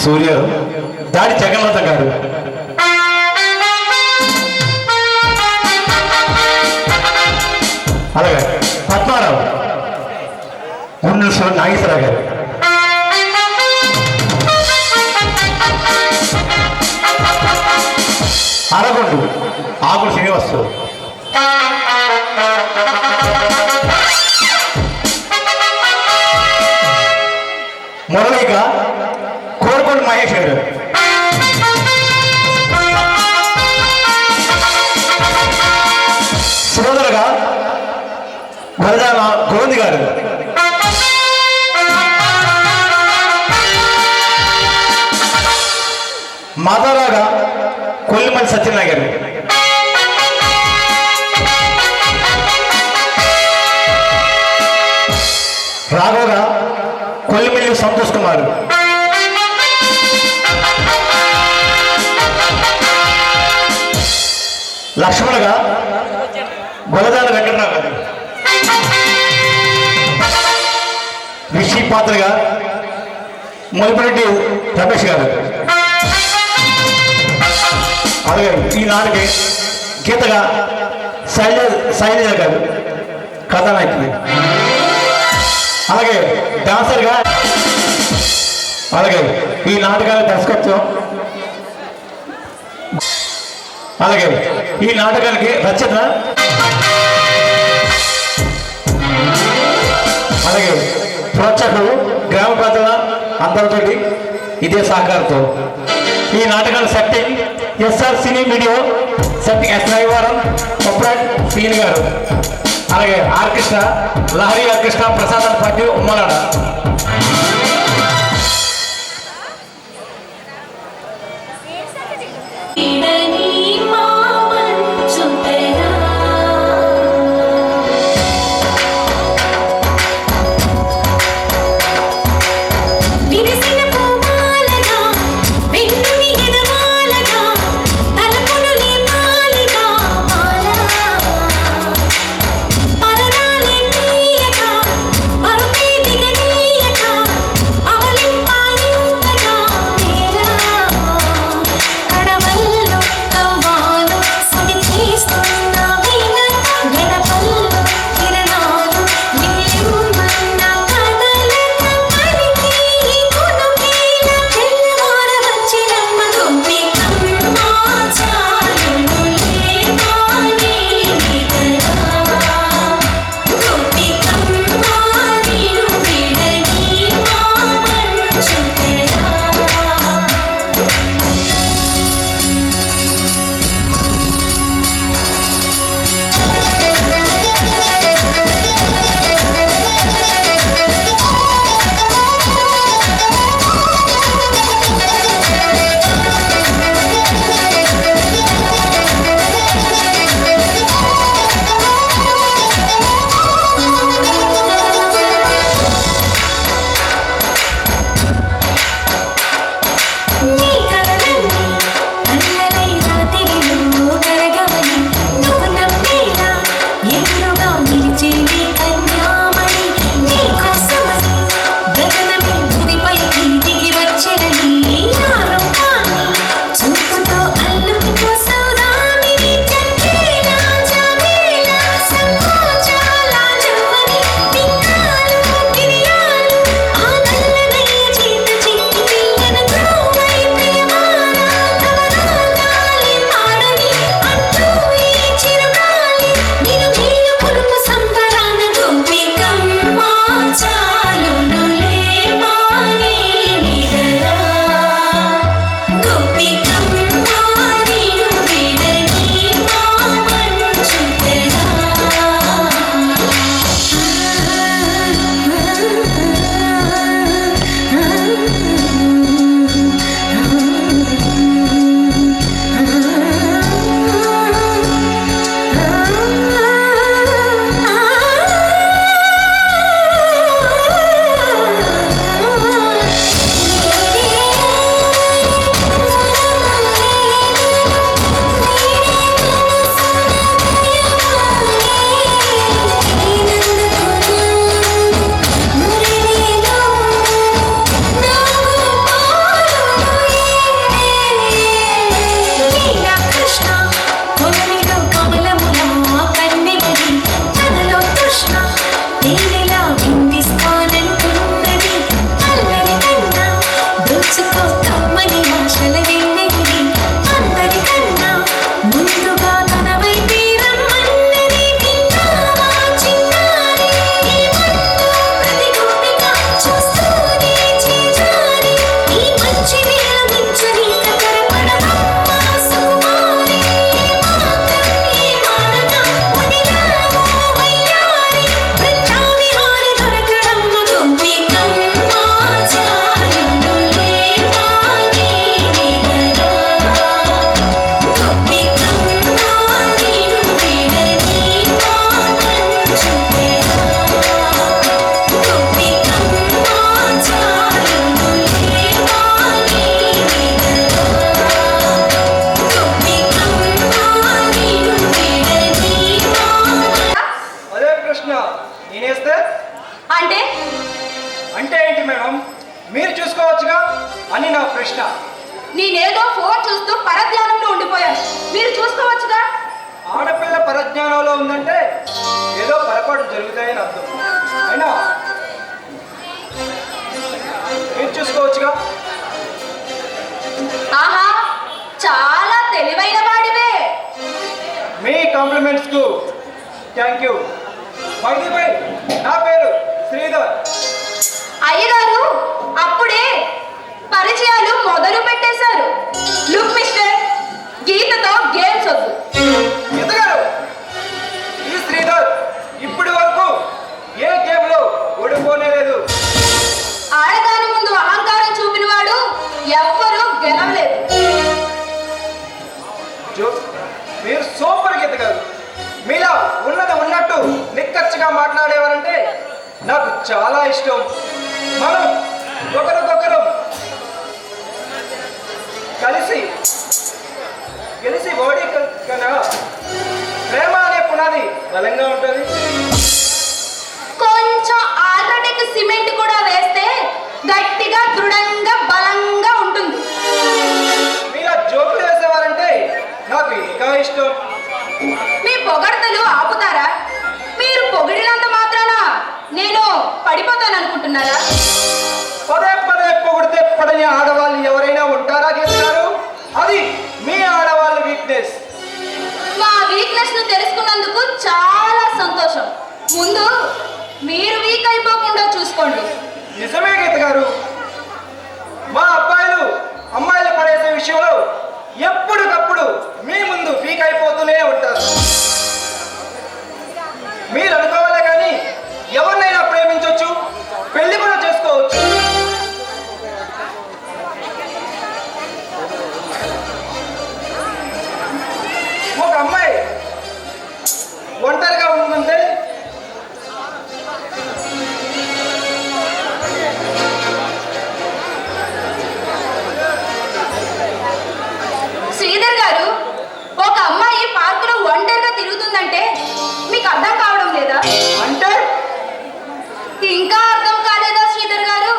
సూర్య దాడి జగన్నాథ గారు, అలాగే పద్మారావు గుండెల నాగేశ్వరరావు గారు, అరగొండు ఆకుల శ్రీనివాసు, మురళిగా కోరుకొండ మహేష్ గారు, శ్రోదరుగా వరదాల గోవింద్ గారు, మాధవరావుగా కొల్లిమల్లి సత్యనారాయణ గారు, రాఘవగా కొల్లిమల్లి సంతోష్ కుమార్, లక్ష్మణగా గొలదాల వెంకటరావు గారు, రిషి పాత్రగా మొలిపిరెడ్డి రమేష్ గారు, అలాగే ఈనాటికి గీతగా శైలజ గారు కథానాయకులు, అలాగే డాన్సర్గా, అలాగే ఈ నాటకాల దర్శకత్వం, అలాగే ఈ నాటకానికి రచన, అలాగే ప్రోత్సాహకులు గ్రామ ప్రజల అందరితోటి ఇదే సహకారంతో ఈ నాటకాల setting SR cine video settings రవివారం కొప్పరాజ్ సీన్ గారు, అలాగే orchestra Lahari orchestra Prasad party ఉమ్మలాడ, నేనేదో ఫోన్ చూస్తూ పరధ్యానంలో ఉండిపోయాను. మీరు చూసుకోవచ్చుగా. ఆడపిల్ల పరజ్ఞానంలో ఉందంటే ఏదో పొరపాటు జరుగుతాయని అర్థం. అయినా మీరు చూసుకోవచ్చుగా. ఆహా, చాలా తెలివైన వాడివే. మీ కాంప్లిమెంట్స్ కు థ్యాంక్ యూ. బై నా పేరు శ్రీధర్. అయ్యగారు అప్పుడే పరిచయాలు మొదలు పెట్టేశారు. లుక్ మిస్టర్, గీతతో గేమ్స్ వద్దు. ఎదగారు ఈ శ్రీధర్ ఇప్పటి వరకు ఏ గేమ్ లో ఓడిపోనే లేదు. ఆడదాని ముందు అహంకారం చూపిన వాడు ఎవ్వరూ గెలవలేదు. మీరు సూపర్ ఎదగారు. మీలా ఉన్నది ఉన్నట్టు నిక్కచ్చిగా మాట్లాడేవారంటే నాకు చాలా ఇష్టం. మనం ఒకరికొకరు కలిసి గెలిచి ఓడి కన్నా ప్రేమ అనే పునాది బలంగా ఉంటుంది. కొంచెం ఆల్ట్రాటెక్ సిమెంట్ కూడా వేస్తే గట్టిగా దృఢంగా బలంగా ఉంటుంది. మీలా జోకులు వేసేవారంటే నాకు ఇంకా ఇష్టం. మీ పొగడతలు ఆపుతారా? మీరు పొగిడినంత మాత్రాన నేను పడిపోతాను అనుకుంటున్నారా? పదే పదే పొగిడితే పడని ఆడవాళ్ళు ఎవరైనా ఉంటారా చెప్తారు? అది మీ ఆడవాళ్ళ వీక్నెస్. మా వీక్నెస్ ను తెలుసుకున్నందుకు చాలా సంతోషం. ముందు మీరు వీక్ అయిపోకుండా చూసుకోండి. నిజమే గీత గారు. మా అబ్బాయిలు అమ్మాయిలు పడేసే విషయంలో ఎప్పటికప్పుడు మీ ముందు వీక్ అయిపోతూనే ఉంటారు. మీరు అనుకోవాలే కానీ ఎవరినైనా ప్రేమించవచ్చు, పెళ్లి కూడా చేసుకోవచ్చు. ఒక అమ్మాయి ఒంటరిగా ఉందంటే శ్రీధర్ గారు, ఒక అమ్మాయి పార్కులో ఒంటరిగా తిరుగుతుందంటే మీకు అర్థం కావడం లేదా? అంటే ఇంకా అర్థం కాలేదా శ్రీధర్ గారు?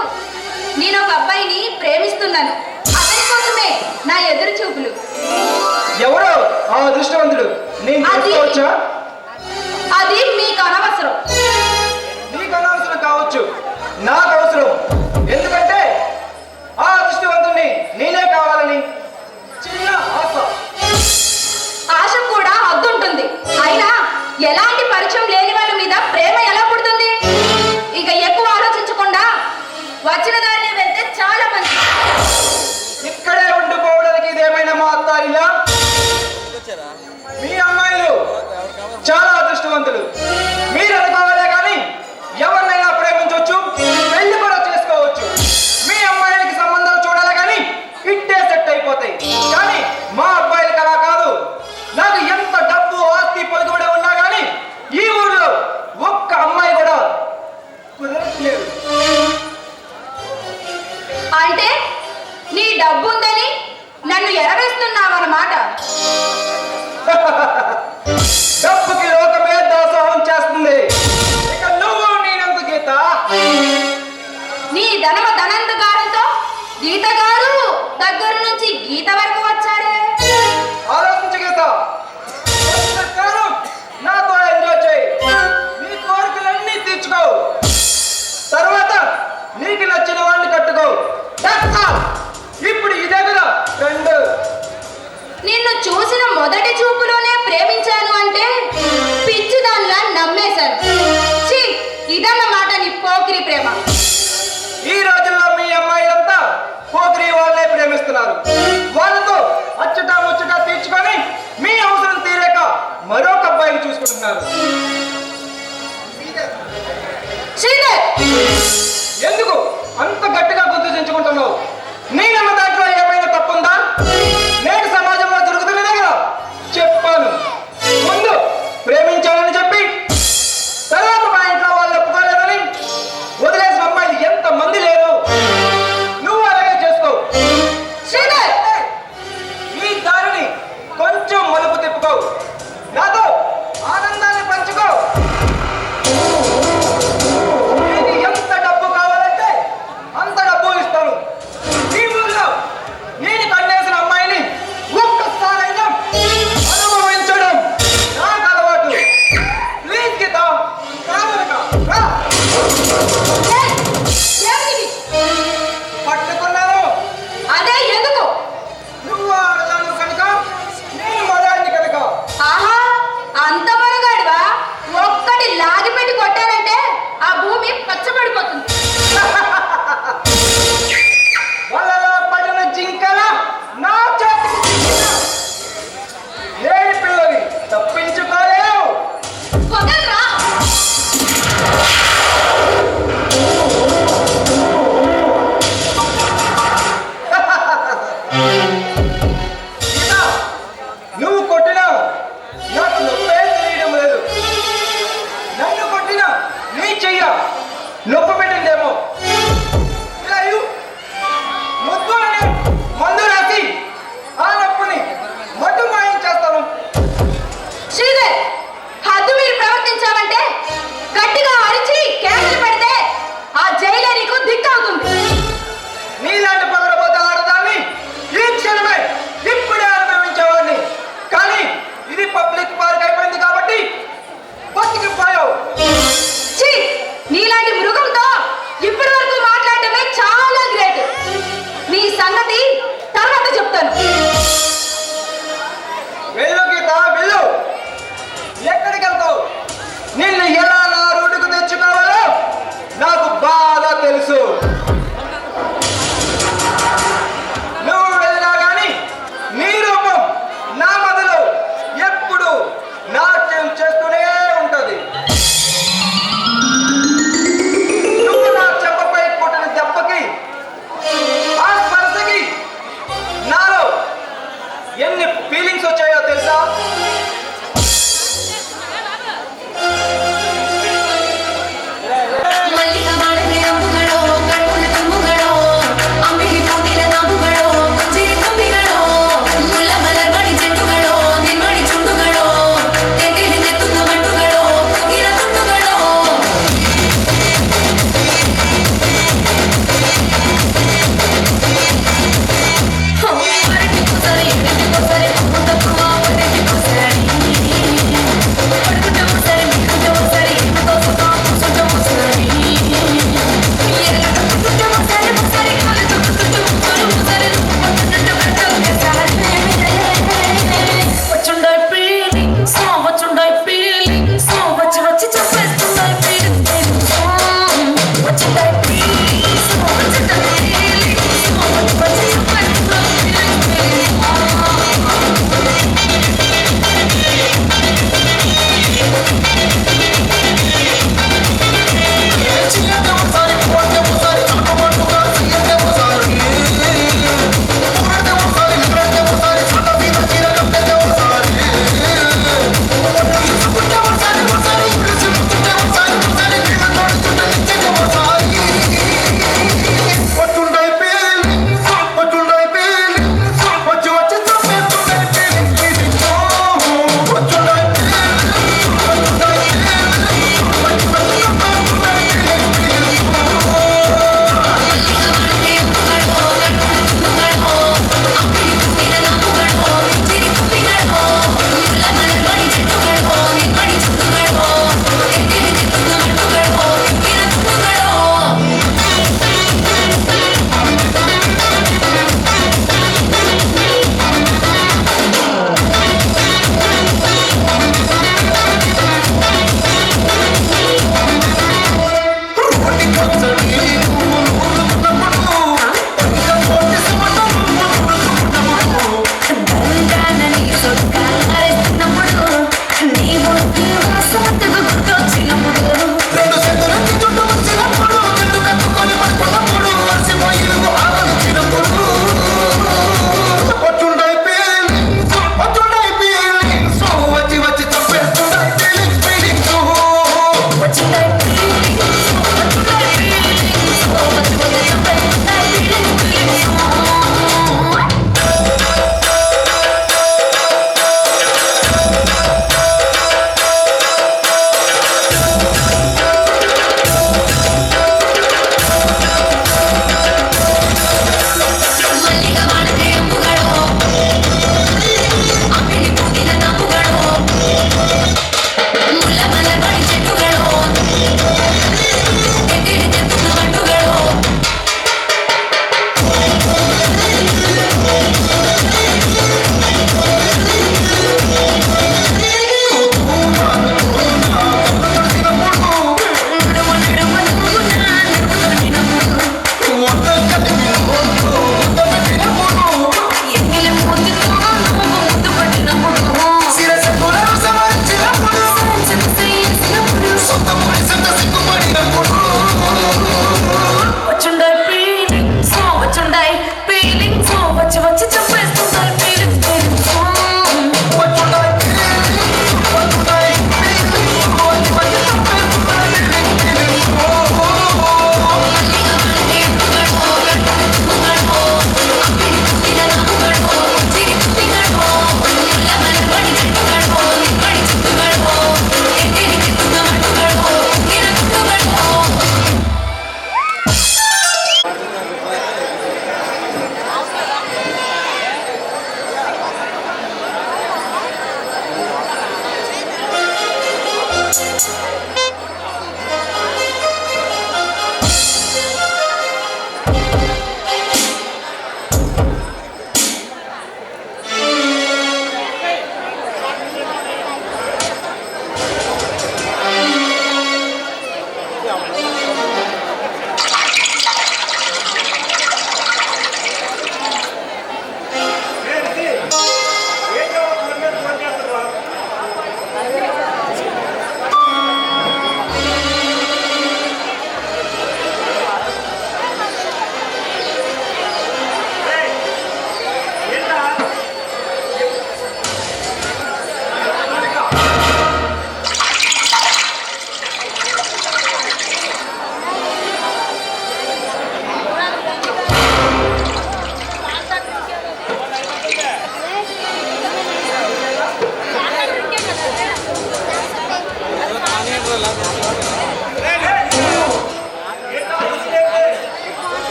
నేను ఒక అబ్బాయిని ప్రేమిస్తున్నాను. అతని కోసమే నా ఎదురు చూపులు. ఎవరో ఆ అదృష్టవంతుడు నేను తెలుసుకోవచ్చా? అది మీకు అనవసరం. నీకు అనవసరం కావచ్చు, నాకు అవసరం. ఎందుకంటే ఆ అదృష్టవంతుడిని నేనే కావాలని చిన్న ఆశ. ఆశ కూడా హద్దుంటుంది. అయినా ఎలాంటి పరిచయం లేని వాళ్ళ మీద ప్రేమ ఎలా పుడుతుంది? ఇక ఎక్కువ ఆలోచించకుండా వచ్చిన దారిని వెళ్తే చాలా మంచిది. ఇక్కడే ఉండిపోవడానికి ఇదేమైనా మా అత్తారిలా? మీ అమ్మాయిలు చాలా అదృష్టవంతులు. మీరు అనుకోవాలే కానీ ఎవరినైనా ప్రేమించవచ్చు, పెళ్లి కూడా చేసుకోవచ్చు. మీ అమ్మాయిలకి సంబంధాలు చూడాలి కానీ ఇట్టే సెట్ అయిపోతాయి. కానీ మా అబ్బాయిలకి అలా కాదు. నాకు ఎంత డబ్బు ఆస్తి పలుకుబడి ఉన్నా కానీ ఈ ఊరిలో ఒక్క అమ్మాయి కూడా కుదరట్లేదు. అంటే నీ డబ్బుందని నన్ను ఎరవేస్తున్నావన్నమాట. డబ్బుకి లోకమే దాసోహం చేస్తుంది. ఇక నువ్వు నేనంత గీత. నీ ధనమ ధనంతగారంతో గీత గారు దగ్గర నుంచి గీత వరకు వచ్చారే. ఆలోచించు గీత. ఒక్కసారి నాతో ఎంజాయ్ చేయి. నీ కోరికలన్నీ తీర్చుకో. తర్వాత నీకు నచ్చిన వాడిని కట్టుకో. ఇప్పుడు ఇదే కదా ఫ్రెండ్. నిన్ను చూసిన మొదటి చూపులోనే ప్రేమించాను అంటే పిచ్చిదాన్లా నమ్మేశాను. ఛీ, ఇదన్నమాట నీ పోకిరి ప్రేమ. ఈ రోజుల్లో మీ అమ్మాయిలంతా పోకిరి వాళ్ళే ప్రేమిస్తున్నారు. వాళ్ళతో అచ్చట ముచ్చట తీర్చుకొని మీ అవసరం తీరాక మరొక అబ్బాయిని చూసుకుంటున్నారు. శ్రీధర్, ఎందుకు అంత గట్టిగా గుర్తు చించుకుంటున్నావు? నేనన్న దాంట్లో ఏమైనా తప్పుందా? నేడు సమాజంలో జరుగుతున్నదే కదా చెప్పాను. ముందు ప్రేమించాలని చెప్పి తర్వాత మా ఇంట్లో వాళ్ళు ఒప్పుకోలేదని వదిలేసిన అమ్మాయిలు ఎంత మంది లేరు. నువ్వు అలాగే చేసుకో. శ్రీధర్, ఈ దారిని కొంచెం మలుపు తిప్పుకో. నాతో ఆనందాన్ని పంచుకో. నీకు ఎంత డబ్బు కావాలంటే సీత, నువ్వు కొట్టినా నాకు నొప్పే తెలియడం లేదు. నన్ను కొట్టినా నీ చెయ్య నొప్పి పెట్టిందేమో. ఇలా ముద్దు అని మందు రాసి ఆ నొప్పిని మట్టు మాయించేస్తాను. శ్రీధర్, హద్దు మీరు ప్రవర్తించావంటే గట్టిగా అరిచి కేసులు పెడితే ఆ జైలే నీకు దిక్కవుతుంది. నీలాంటి పగలబోతే ఆడదాన్ని ఈ క్షణమే ఇప్పుడే అనుభవించేవాడిని. కానీ ఇది పబ్లిక్ పార్క్ అయిపోయింది కాబట్టి బతికిపోయావు. ఛీ, నీలాంటి మృగంతో ఇప్పటి వరకు మాట్లాడటమే చాలా గ్రేట్. నీ సంగతి తర్వాత చెప్తాను. వెళ్ళు గీత, వెళ్ళు. ఎక్కడికి వెళ్తావు? నిన్ను ఎలా నా రూటుకు తెచ్చుకోవాలో నాకు బాగా తెలుసు. నువ్వు వెళ్ళినా కానీ నీ రూపం నా మొదలు ఎప్పుడు నాట్యం చేస్తూనే ఉంటది. నువ్వు నా చెంపపై కొట్టిన దెబ్బకి ఆ స్పర్శకి నాలో ఎన్ని ఫీలింగ్స్ వచ్చాయో తెలుసా? ಮಲ್ಲಿಕ ಮಾಡಿದೆ ಅಂಬುಗಳು ಕಣ್ಣು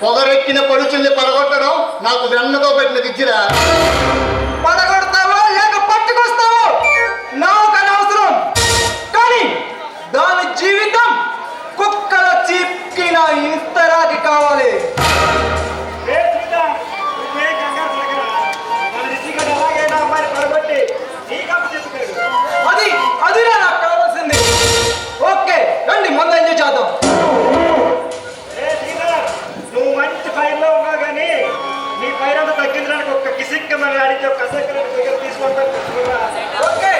పొగరెక్కిన పడుచుల్ని పడగొట్టడం నాకు వెన్నతో పెట్టిన విద్యరా. పడగొడతావో లేక పట్టుకొస్తావో నాకు అనవసరం, కానీ దాని జీవితం కుక్కల చిక్కిన ఇస్తరాకి కావాలి. అది నాకు కావాల్సింది. ఓకే రండి, ముందు ఎంజాయ్ చేద్దాం. నువ్వు మంచి ఫైర్లో ఉన్నావు కానీ నీ ఫైర్ అంతా తగ్గించడానికి ఒక్క కిసిక్క మన అడిగితే ఒక కసక్క తీసుకుంటాను. ఓకే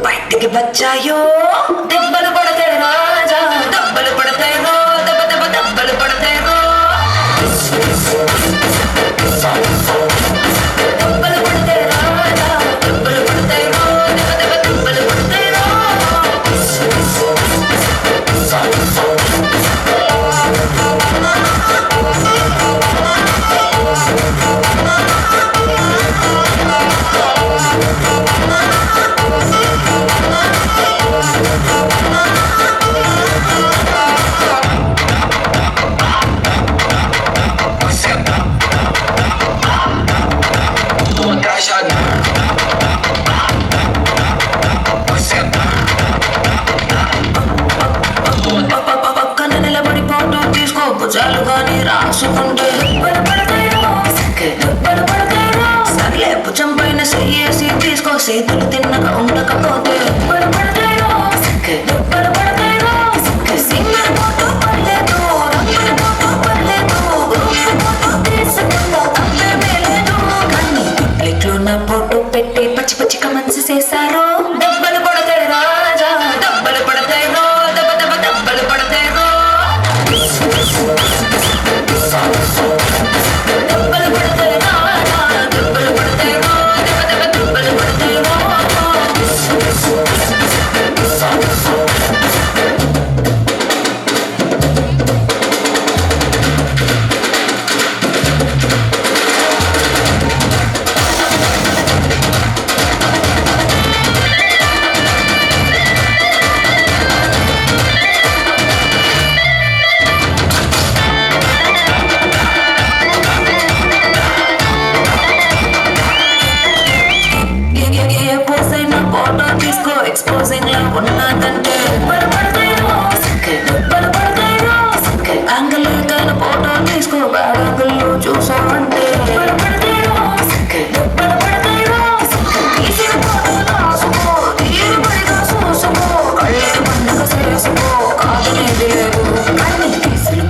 బయటికి వచ్చాయో దెబ్బలు పడతాయి రాజా, దెబ్బలు పడతాయి రో, దెబ్బ దెబ్బ దెబ్బలు పడతాయి రో, దెబ్బలు పడతాయి రాజా, దెబ్బలు పడతాయి రో, దెబ్బ దెబ్బ దెబ్బలు పడతాయి రో. పక్కన నిలబడి ఫోటో తీసుకో, భుజాలు గాని రాసుకుంటే దెబ్బలు పడతాయి రో, దెబ్బలు పడతాయి రో. సర్లే భుజం పైన చెయ్యేసి తీసుకో, చేతులు తిన్నగా ఉండకపోతే దెబ్బలు పడతాయి రో, దెబ్బలు పడతాయి రో. సింగల్ ఫోటో పడలేదు, రంగుల ఫోటో పడలేదు, గ్రూప్ ఫోటో తీసుకుంటా తప్పేమీ లేదు. కానీ పబ్లిక్ లో నా ఫోటో పెట్టి పచ్చి పచ్చి కమెంట్స్ చేశారు. దెబ్బలు పడతాయి రాజా, దెబ్బలు పడతాయి రో, దెబ్బ దెబ్బ దెబ్బలు పడతాయి రో, దెబ్బలు పడతాయి రాజా, దెబ్బలు పడతాయి రో, దెబ్బ దెబ్బ దెబ్బలు పడతాయి రో. ఎక్స్పోజింగ్ లా ఉన్నదంటే యాంగిల్ తన ఫోటో తీసుకో, బ్యాగుల్లో చూసామంటే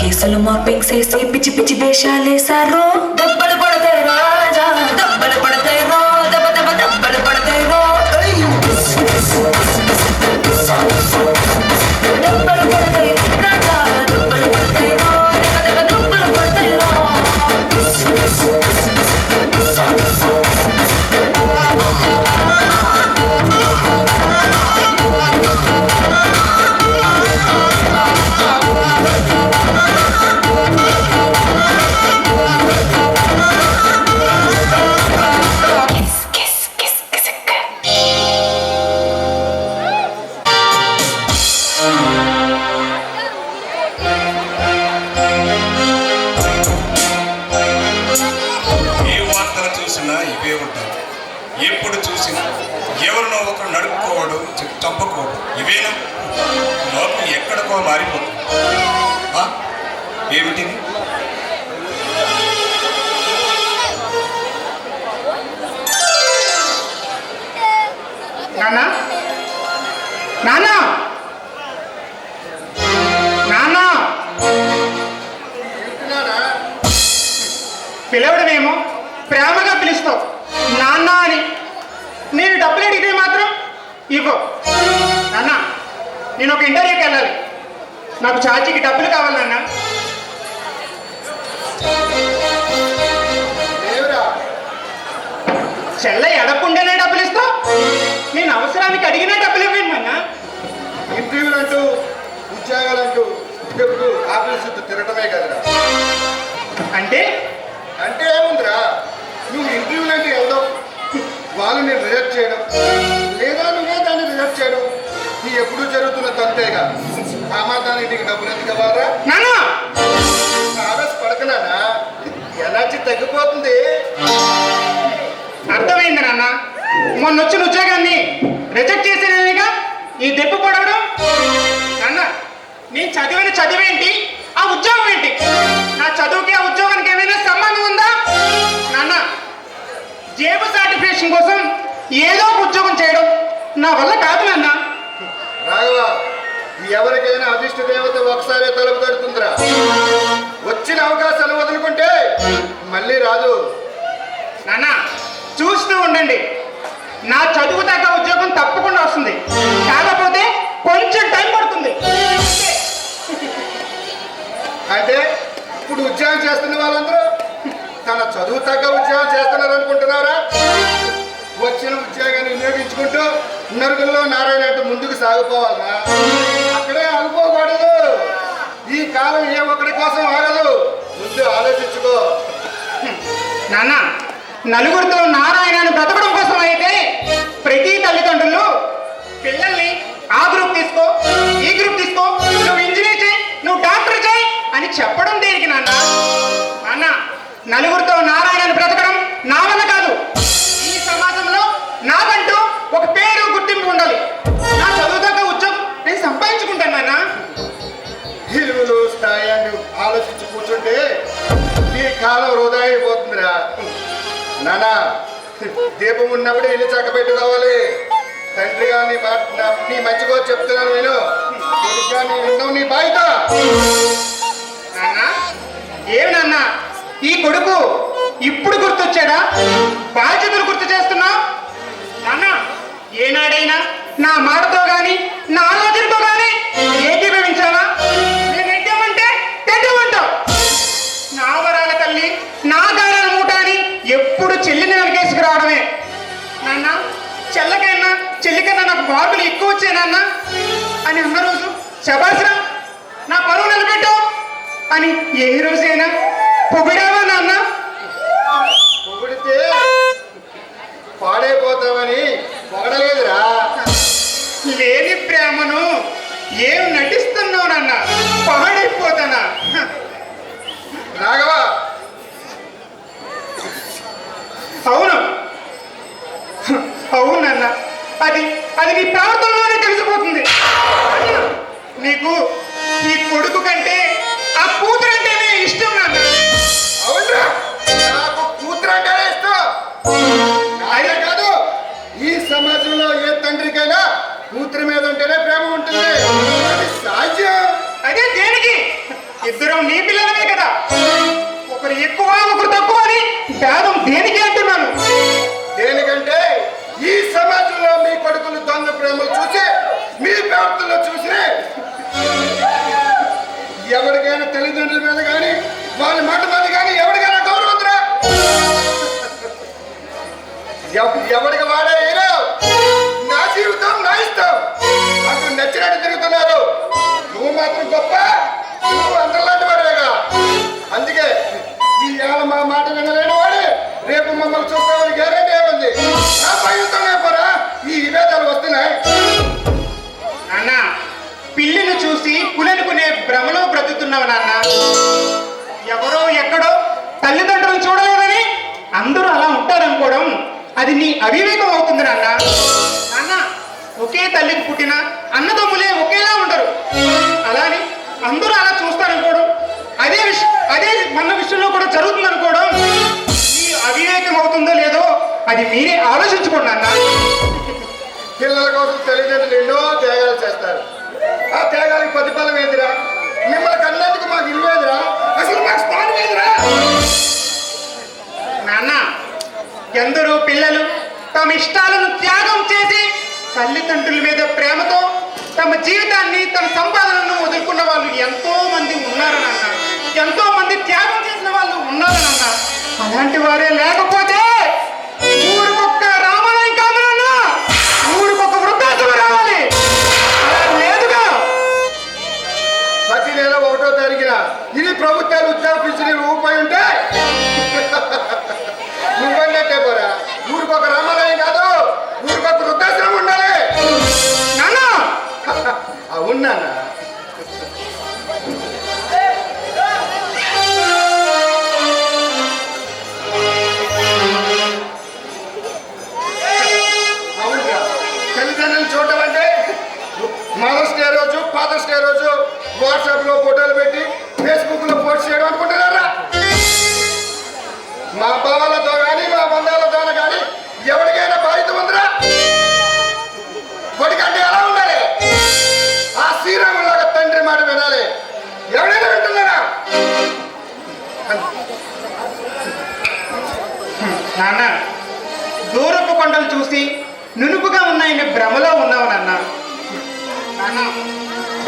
కేసులు మార్పింగ్ చేసి పిచ్చి పిచ్చి వేషాలేశారు. దెబ్బలు పడతాయి రాజా, దెబ్బలు పడతాయి రో, దెబ్బ దెబ్బ దెబ్బలు పడతాయి రో. దెబ్బలు పడతాయి రాజా, దెబ్బలు పడతాయి రో, దెబ్బ దెబ్బ దెబ్బలు పడతాయి రో. చూసినా ఇవే ఉంటాయి. ఎప్పుడు చూసినా ఎవరినో ఒకరు నడుపుకోవడం, చంపుకోవడం, ఇవేనా? లోకం ఎక్కడికో మారిపోతుంది. ఏమిటిది? నాన్న నాన్న నాన్న పిలవడమేమో ప్రేమగా పిలుస్తావు నాన్న అని. నేను డబ్బులు అడిగితే మాత్రం ఇవ్వు. నాన్న నేను ఒక ఇంటర్వ్యూకి వెళ్ళాలి, నాకు ఛార్జీకి డబ్బులు కావాలి నాన్న. చెల్ల ఎడకుండానే డబ్బులు ఇస్తావు, నేను అవసరానికి అడిగినా డబ్బులు ఇవ్వండి నాన్న. ఇంటర్వ్యూలు అంటూ ఉద్యోగాలంటూ ఎప్పుడు ఆఫీస్ చుట్టూ తిరగటమే కదరా. అంటే అంటే ఏముందిరా, నువ్వు ఇంటర్వ్యూలు అంటే వెళ్దాం, వాళ్ళు నేను రిజెక్ట్ చేయడం, లేదా నువ్వే దాన్ని రిజెక్ట్ చేయడం, నీ ఎప్పుడూ జరుగుతున్న తంతేగా. ఆ మాత్రానికి నీకు డబ్బులు ఎందుకు ఇవ్వాలరా? నాన్న ఆవేశ పడకనానా, ఎనర్జీ తగ్గిపోతుంది. అర్థమైంది నాన్న, మొన్న వచ్చిన ఉద్యోగాన్ని రిజెక్ట్ చేసేదేగా ఈ దెబ్బ పడవడం. నాన్న నేను చదివిన చదివేంటి, ఆ ఉద్యోగం ఏంటి? నా చదువుకి ఆ ఉద్యోగానికి ఏమైనా సంబంధం ఉందా? నాన్న జేబు సర్టిఫికేషన్ కోసం ఏదో ఒక ఉద్యోగం చేయడం నా వల్ల కాదు నాన్న. రాఘవ, ఎవరికైనా అదృష్ట దేవత ఒకసారి తలుపు తడుతుందిరా. వచ్చిన అవకాశాలు వదులుకుంటే మళ్ళీ రాదు. నాన్న చూస్తూ ఉండండి, నా చదువు తగ్గ ఉద్యోగం తప్పకుండా వస్తుంది, కాకపోతే కొంచెం టైం పడుతుంది. అయితే ఇప్పుడు ఉద్యోగం చేస్తున్న వాళ్ళందరూ తన చదువు తగ్గ ఉద్యోగం చేస్తున్నారు అనుకుంటున్నారా? వచ్చిన ఉద్యోగాన్ని వినియోగించుకుంటూ నరుగుల్లో నారాయణ అంటూ ముందుకు సాగిపోవాలరా. అక్కడే అనుకోకూడదు. ఈ కాలం ఏ ఒక్కడి కోసం ఆగదు, ముందు ఆలోచించుకో. నాన్న నలుగురితో నారాయణను బ్రతకడం కోసం అయితే ప్రతి తల్లిదండ్రులు పిల్లల్ని ఆ గ్రూప్ తీసుకో, ఈ గ్రూప్ తీసుకో, నువ్వు ఇంజనీర్ చేయి, నువ్వు డాక్టర్ చేయి అని చెప్పడం దేనికి నాన్న? నాన్న నలుగురితో నారాయణను బ్రతకడం నా వల్ల కాదు. ఈ సమాజంలో నాకంటూ ఒక పేరు గుర్తింపు ఉండాలి. నా చదువు తగ్గ ఉద్యోగం నేను సంపాదించుకుంటాను నాన్న. విలువలు స్థాయి అని ఆలోచించి కూర్చుంటే ఈ కాలం వృధా అయిపోతుందిరా. నానా దీపం ఉన్నప్పుడే ఇల్లు చక్కబెట్టుకోవాలి. తండ్రిగా నీ మంచిగా చెప్తున్నాను నేను, కొడుకుగా నీ విన్నావు నీ బాధ్యత. నాన్న ఏమి నాన్న ఈ కొడుకు ఇప్పుడు గుర్తొచ్చాడా? బాధ్యతలు గుర్తు చేస్తున్నావు నాన్న. ఏనాడైనా నా మాటతో గాని నా ఆలోచనతో గాని ఏకీభవించావా? నేను ఎడ్డామంటే తెడ్డమంటావు. నా వరాల తల్లి నా గారాల మూట అని ఎప్పుడు చెల్లిని వెనకేసుకురావడమే నాన్న. చెల్లకైనా చెల్లికైనా నాకు బాబులు ఎక్కువ వచ్చాయి నాన్న అని అన్న రోజు శబాసరా నా పరువు నిలబెట్టావు అని ఏ రోజైనా పొగిడావా నాన్న? పొగిడితే పాడైపోతావని పొగడలేదురా. లేని ప్రేమను ఏం నటిస్తున్నావు నాన్న? పాడైపోతానా? రాఘవ, అవును అవునన్న, అది అది నీ ప్రవర్తనలోనే తెలిసిపోతుంది. నీకు ఈ కొడుకు కంటే ఆ కూతురు అంటేనే ఇష్టం నాన్న. అవునరా, నాకు కూతురు అంటేనే ఇష్టం. అదే కాదు, ఈ సమాజంలో ఏ తండ్రికైనా కూతురు మీద అంటేనే ప్రేమ ఉంటుంది. అది సాధ్యం. అదే దేనికి? ఇద్దరం నీ పిల్లలమే కదా, ఒకరు ఎక్కువ ఒకరు తక్కువ అని భేదం దేనికి అంటున్నాను. దేనికంటే ఈ సమాజంలో మీ కొడుకులు దొంగ ప్రేమలు చూసి మీ ప్రవర్తనలో చూసి ఎవరికైనా తల్లిదండ్రుల మీద కానీ వాళ్ళ మాట మీద కానీ ఎవరికైనా గౌరవం ఉందిరా? ఎవరికి వాడే హీరో, నా జీవితం నా ఇష్టం నాకు నచ్చినట్టు తిరుగుతున్నారు. నువ్వు మాత్రం గొప్ప, నువ్వు అందరిలాంటి వాడేగా. అందుకే ఈ ఏళ్ళ మా మాట వినలేని వాడు రేపు మమ్మల్ని చూస్తామని గ్యారెంటీ ఏముంది? నా భయంతోనే పోరా ఈ విభేదాలు వస్తున్నాయి. నాన్న పిల్లిని చూసి పులనుకునే భ్రమలో బ్రతుకుతున్నావు నాన్న. ఎవరో ఎక్కడో తల్లిదండ్రులు చూడలేదని అందరూ అలా ఉంటారనుకో. అనుకోవడం అది నీ అవివేకం అవుతుంది నాన్న. నాన్న, ఒకే తల్లికి పుట్టిన అన్నదమ్ములే ఒకేలా ఉండరు. అలాని అందరూ అలా చూస్తారనుకోవడం, అదే మన విషయంలో కూడా జరుగుతుంది అనుకోవడం నీ అవివేకం అవుతుందో లేదో అది మీరే ఆలోచించుకోండి నాన్న. పిల్లల కోసం తల్లిదండ్రులు ఎన్నో త్యాగాలు చేస్తారు. ఆ త్యాగానికి ప్రతిఫలం ఏందిరా? మిమ్మల్ని కన్నందుకు మాకు ఇల్లేదురా, అసలు మాకు స్థానం ఏదిరా? నాన్న, ఎందరో పిల్లలు తమ ఇష్టాలను త్యాగం చేసి తల్లిదండ్రుల మీద ప్రేమతో తమ జీవితాన్ని తమ సంపాదనను వదులుకున్న వాళ్ళు ఎంతో మంది ఉన్నారు నాన్న. ఎంతో మంది త్యాగం చేసిన వాళ్ళు ఉన్నారు నాన్న. అలాంటి వారే లేకపోతే ఊరికొక్క రామాలయం కాదు నాన్న, ఊరికొక్క వృద్ధాశ్రమం రావాలి. అలా లేదుగా. ప్రతి నెల 1వ తారీఖున ఇది ప్రభుత్వాలు ఉద్యోగించి రూపాయి ఉంటే నువ్వన్నట్టే పోరా. ఊరికొక రామాలయం కాదు, ఊరికొక వృద్ధాశ్రమం ఉండాలి. నాన్న, అవునా? అవునురా, తల్లిదండ్రులు చూడటం అంటే మదర్స్ డే రోజు, ఫాదర్స్ డే రోజు వాట్సాప్ లో ఫోటోలు పెట్టి ఫేస్బుక్ లో పోస్ట్ చేయడం అనుకుంటున్నారా? మా భావాలతో కానీ మా బంధాలతో కానీ ఎవరికైనా బాధ్యత ఉందిరా? కొడుకంటే ఎలా ఉండాలి? ఆ శ్రీరాములాగా తండ్రి మాట వినాలి. ఎవరైనా వింటున్నారా? నాన్న, దూరపు కొండలు చూసి నునుపుగా ఉన్నాయని భ్రమలో ఉన్నావు నాన్న. నాన్న,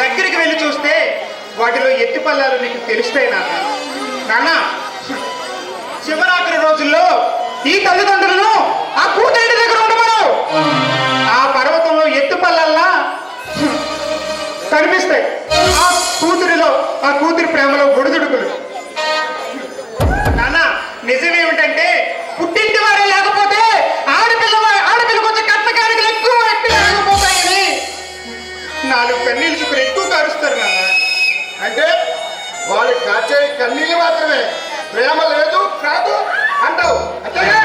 దగ్గరికి వెళ్ళి చూస్తే వాటిలో ఎత్తి పల్లాలు నీకు తెలుస్తాయి నాన్న. నాన్న, చివరాఖరి రోజుల్లో ఈ తల్లిదండ్రులను ఆ కూతురి దగ్గర ఉండమను. ఆ పర్వతంలో ఎత్తు పల్లల్లా కనిపిస్తాయి. ఆ కూతురి ప్రేమలో ఒడిదుడుకులు. నాన్న, నిజమేమిటంటే పుట్టింటి వారే లేకపోతే ఆడపిల్ల కొంచెం కట్టకానికి ఎక్కువ లేకపోతాయని 4 కన్నీళ్ళు చూపులు ఎక్కువ కారుస్తారు నాన్న. అంటే వాళ్ళు కాచే కన్నీళ్ళు మాత్రమే, ప్రేమ లేదు కాదు అంటావు అంతేగా?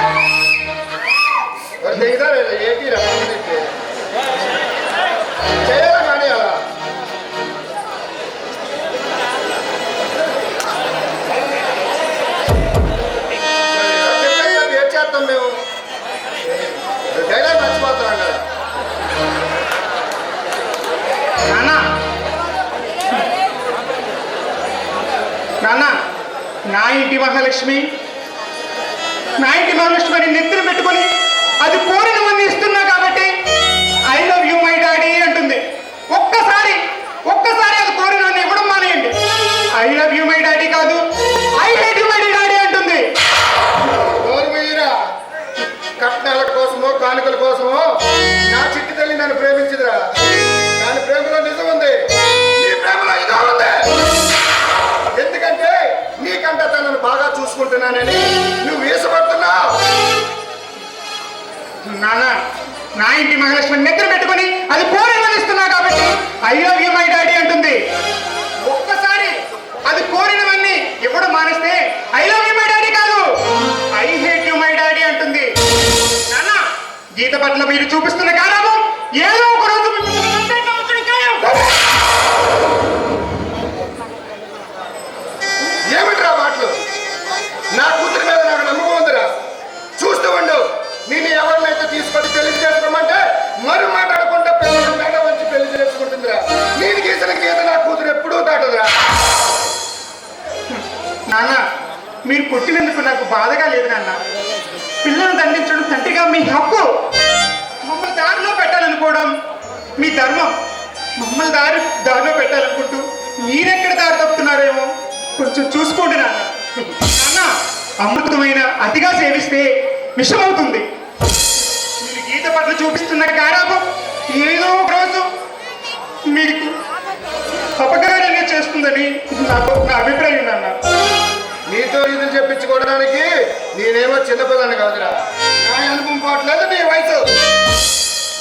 దిగుతారు ఏంటి చేయాలి కానీ అలా ఏం చేస్తాం మేము? డైలాగ్ మర్చిపోతాం కదా. నాన్న, నా ఇంటి మహాలక్ష్మి అని నెత్తిన పెట్టుకొని అది కోరినవన్నీ ఇస్తున్నా కాబట్టి I love you my daddy అంటుంది. ఒక్కసారి అది కోరినవన్నీ ఇవ్వడం మానేయండి. I love you my daddy కాదు, I hate you my daddy అంటుంది. కట్నాల కోసమో కానుకల కోసమో నా చిట్టి తల్లి నన్ను ప్రేమించదురా. దాని ప్రేమలో నిజం ఉంది, నీ ప్రేమలో ఇదో ఉంది. ఎందుకంటే నీకంట తనను బాగా చూసుకుంటున్నానని నువ్వు వేసపడుతున్నావు. నాన్న, నా ఇంటి మహాలక్ష్మి నిద్ర పెట్టుకొని అది కోరినవన్నీ ఇస్తున్నా కాబట్టి I love you my daddy అంటుంది. ఒక్కసారి అది కోరినవన్నీ ఇవ్వడం మానేస్తే I love you my daddy కాదు, I hate you my daddy అంటుంది. నాన్న, గీత పట్ల మీరు చూపిస్తున్న గారాబం ఏదో ఒక రోజు ఏమిట్రా మాటలు? నా కూతురి మీద నాకు నమ్మకం ఉందిరా. చూస్తూ ఉండు, నేను ఎవరినైతే తీసుకొని పెళ్లి చేసుకోమంటే మరి మాట్లాడకుండా పిల్లలు మేడ వచ్చి పెళ్లి చేసుకుంటుందిరా. నేను గీసిన గీత నా కూతురు ఎప్పుడూ దాటదురా. నాన్న, మీరు పుట్టినందుకు నాకు బాధగా లేదు నాన్న. పిల్లలను దండించడం తండ్రిగా మీ హక్కు. మమ్మల్ని దారిలో పెట్టాలనుకోవడం మీ ధర్మం. మమ్మల్ని దారిలో పెట్టాలనుకుంటూ మీరెక్కడ దారి తప్పుతున్నారేమో కొంచెం చూసుకోండి నాన్న. నాన్న, అమృతమైన అతిగా సేవిస్తే విషమవుతుంది. మీరు గీత పట్ల చూపిస్తున్న గారాబం ఏదో ఒక రోజు మీకు అపకారాన్ని చేస్తుందని నా అభిప్రాయం నాన్న. నీతో ఇది చెప్పించుకోవడానికి నేనేమో చిన్నపిల్లని కాదురా. నా అనుభవం పోవట్లేదు, నీ వయసు.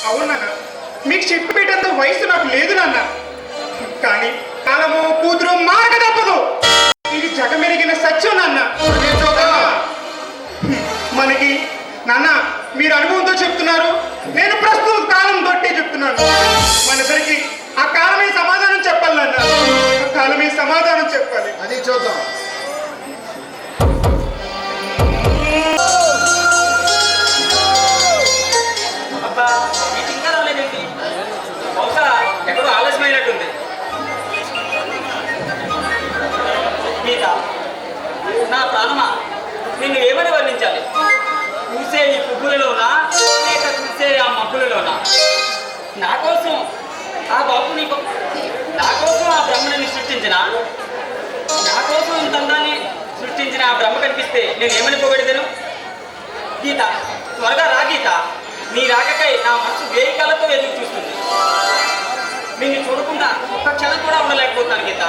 అవును నాన్న, మీకు చెప్పి పెట్టేంత వయసు నాకు లేదు నాన్న. కానీ కాలము కూతురు మార్గ తప్పదు. ఇది జగమెరిగిన సత్యం నాన్న. మనకి నాన్న పరిస్థితిలోనా? నా కోసం ఆ బాబు నీకు నా కోసం ఆ బ్రహ్మని సృష్టించిన నా కోసం ఇంత అందాన్ని సృష్టించిన ఆ బ్రహ్మ కనిపిస్తే నేనేమని పొగడేదను? గీత, త్వరగా రా గీత. నీ రాకకై నా మనసు వేయి కళ్ళతో ఎదురు చూస్తుంది. నిన్ను చూడకుండా ఒక్క క్షణం కూడా ఉండలేకపోతాను గీత.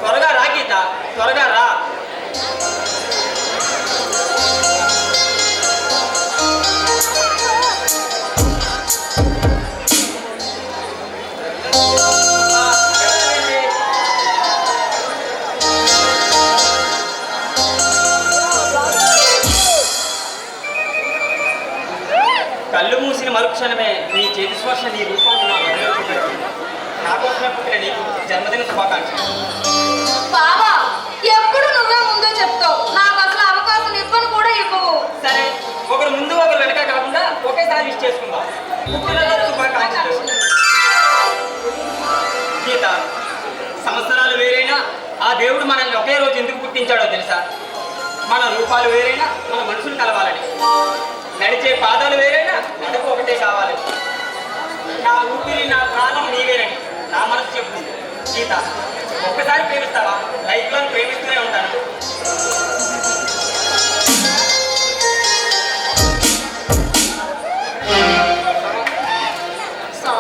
త్వరగా రా గీత, త్వరగా రా. కళ్ళు మూసిన మరుక్షణమే నీ చేతి స్పర్శ నీ రూపాన్ని నా మదిలోకి పెట్టింది. నా కోసమే పుట్టిన నీకు జన్మదిన శుభాకాంక్షలు. బాబా, ఎప్పుడు నువ్వే ముందే చెప్తావు, నాకు అసలు అవకాశం ఇవ్వను కూడా ఇవ్వవు. సరే, ఒకరు ముందు ఒకరు వెనక కాకుండా ఒకేసారి విష్ చేసుకుందాం. పుట్టినరోజు శుభాకాంక్షలు. గీత, సంవత్సరాలు వేరైనా ఆ దేవుడు మనల్ని ఒకే రోజు ఎందుకు పుట్టించాడో తెలుసా? మన రూపాలు వేరైనా మన మనుషులు కలవాలని. నడిచే పాదాలు వేరైనా నడుపు ఒకటే కావాలి. నా ఊపిరి నా ప్రాణం నీవేనని నా మనసు చెప్తుంది. గీత, ఒక్కసారి ప్రేమిస్తావా? లైఫ్ లాంగ్ ప్రేమిస్తూనే ఉంటాను. ఆ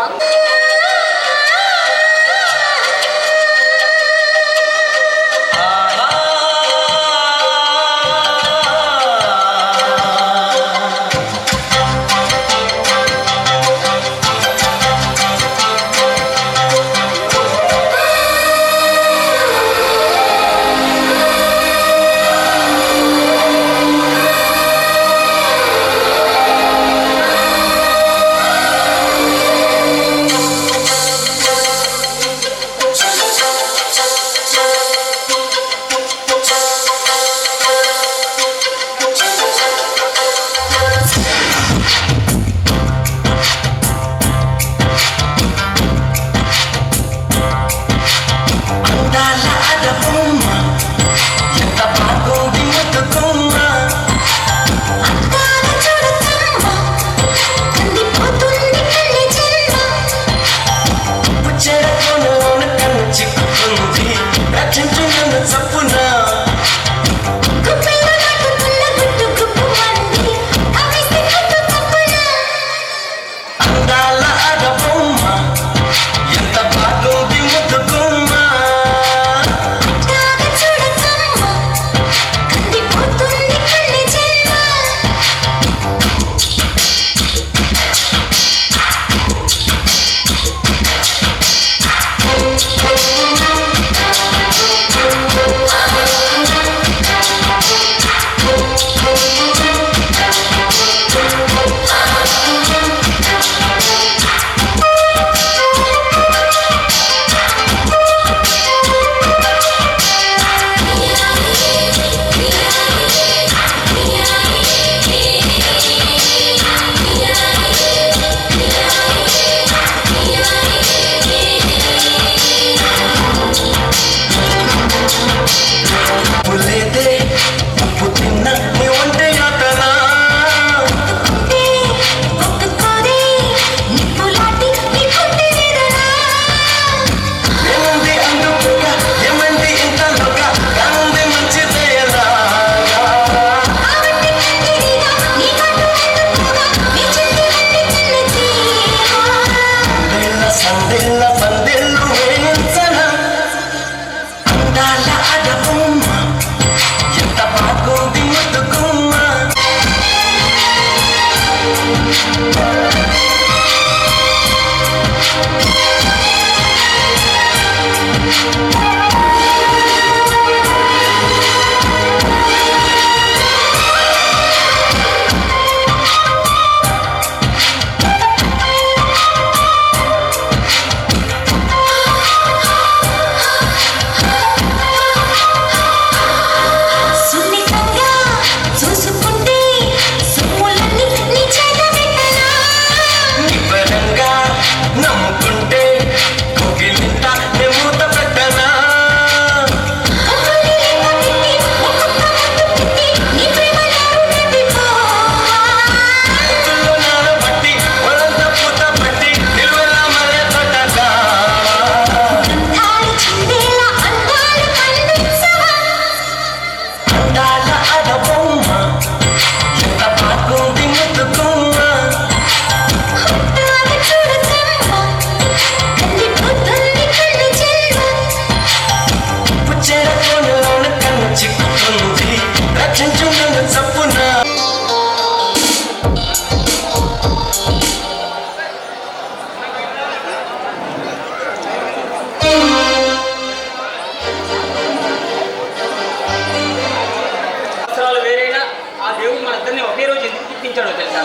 ఇద్దరిని ఒకే రోజు ఎందుకు పుట్టించాడో తెలుసా?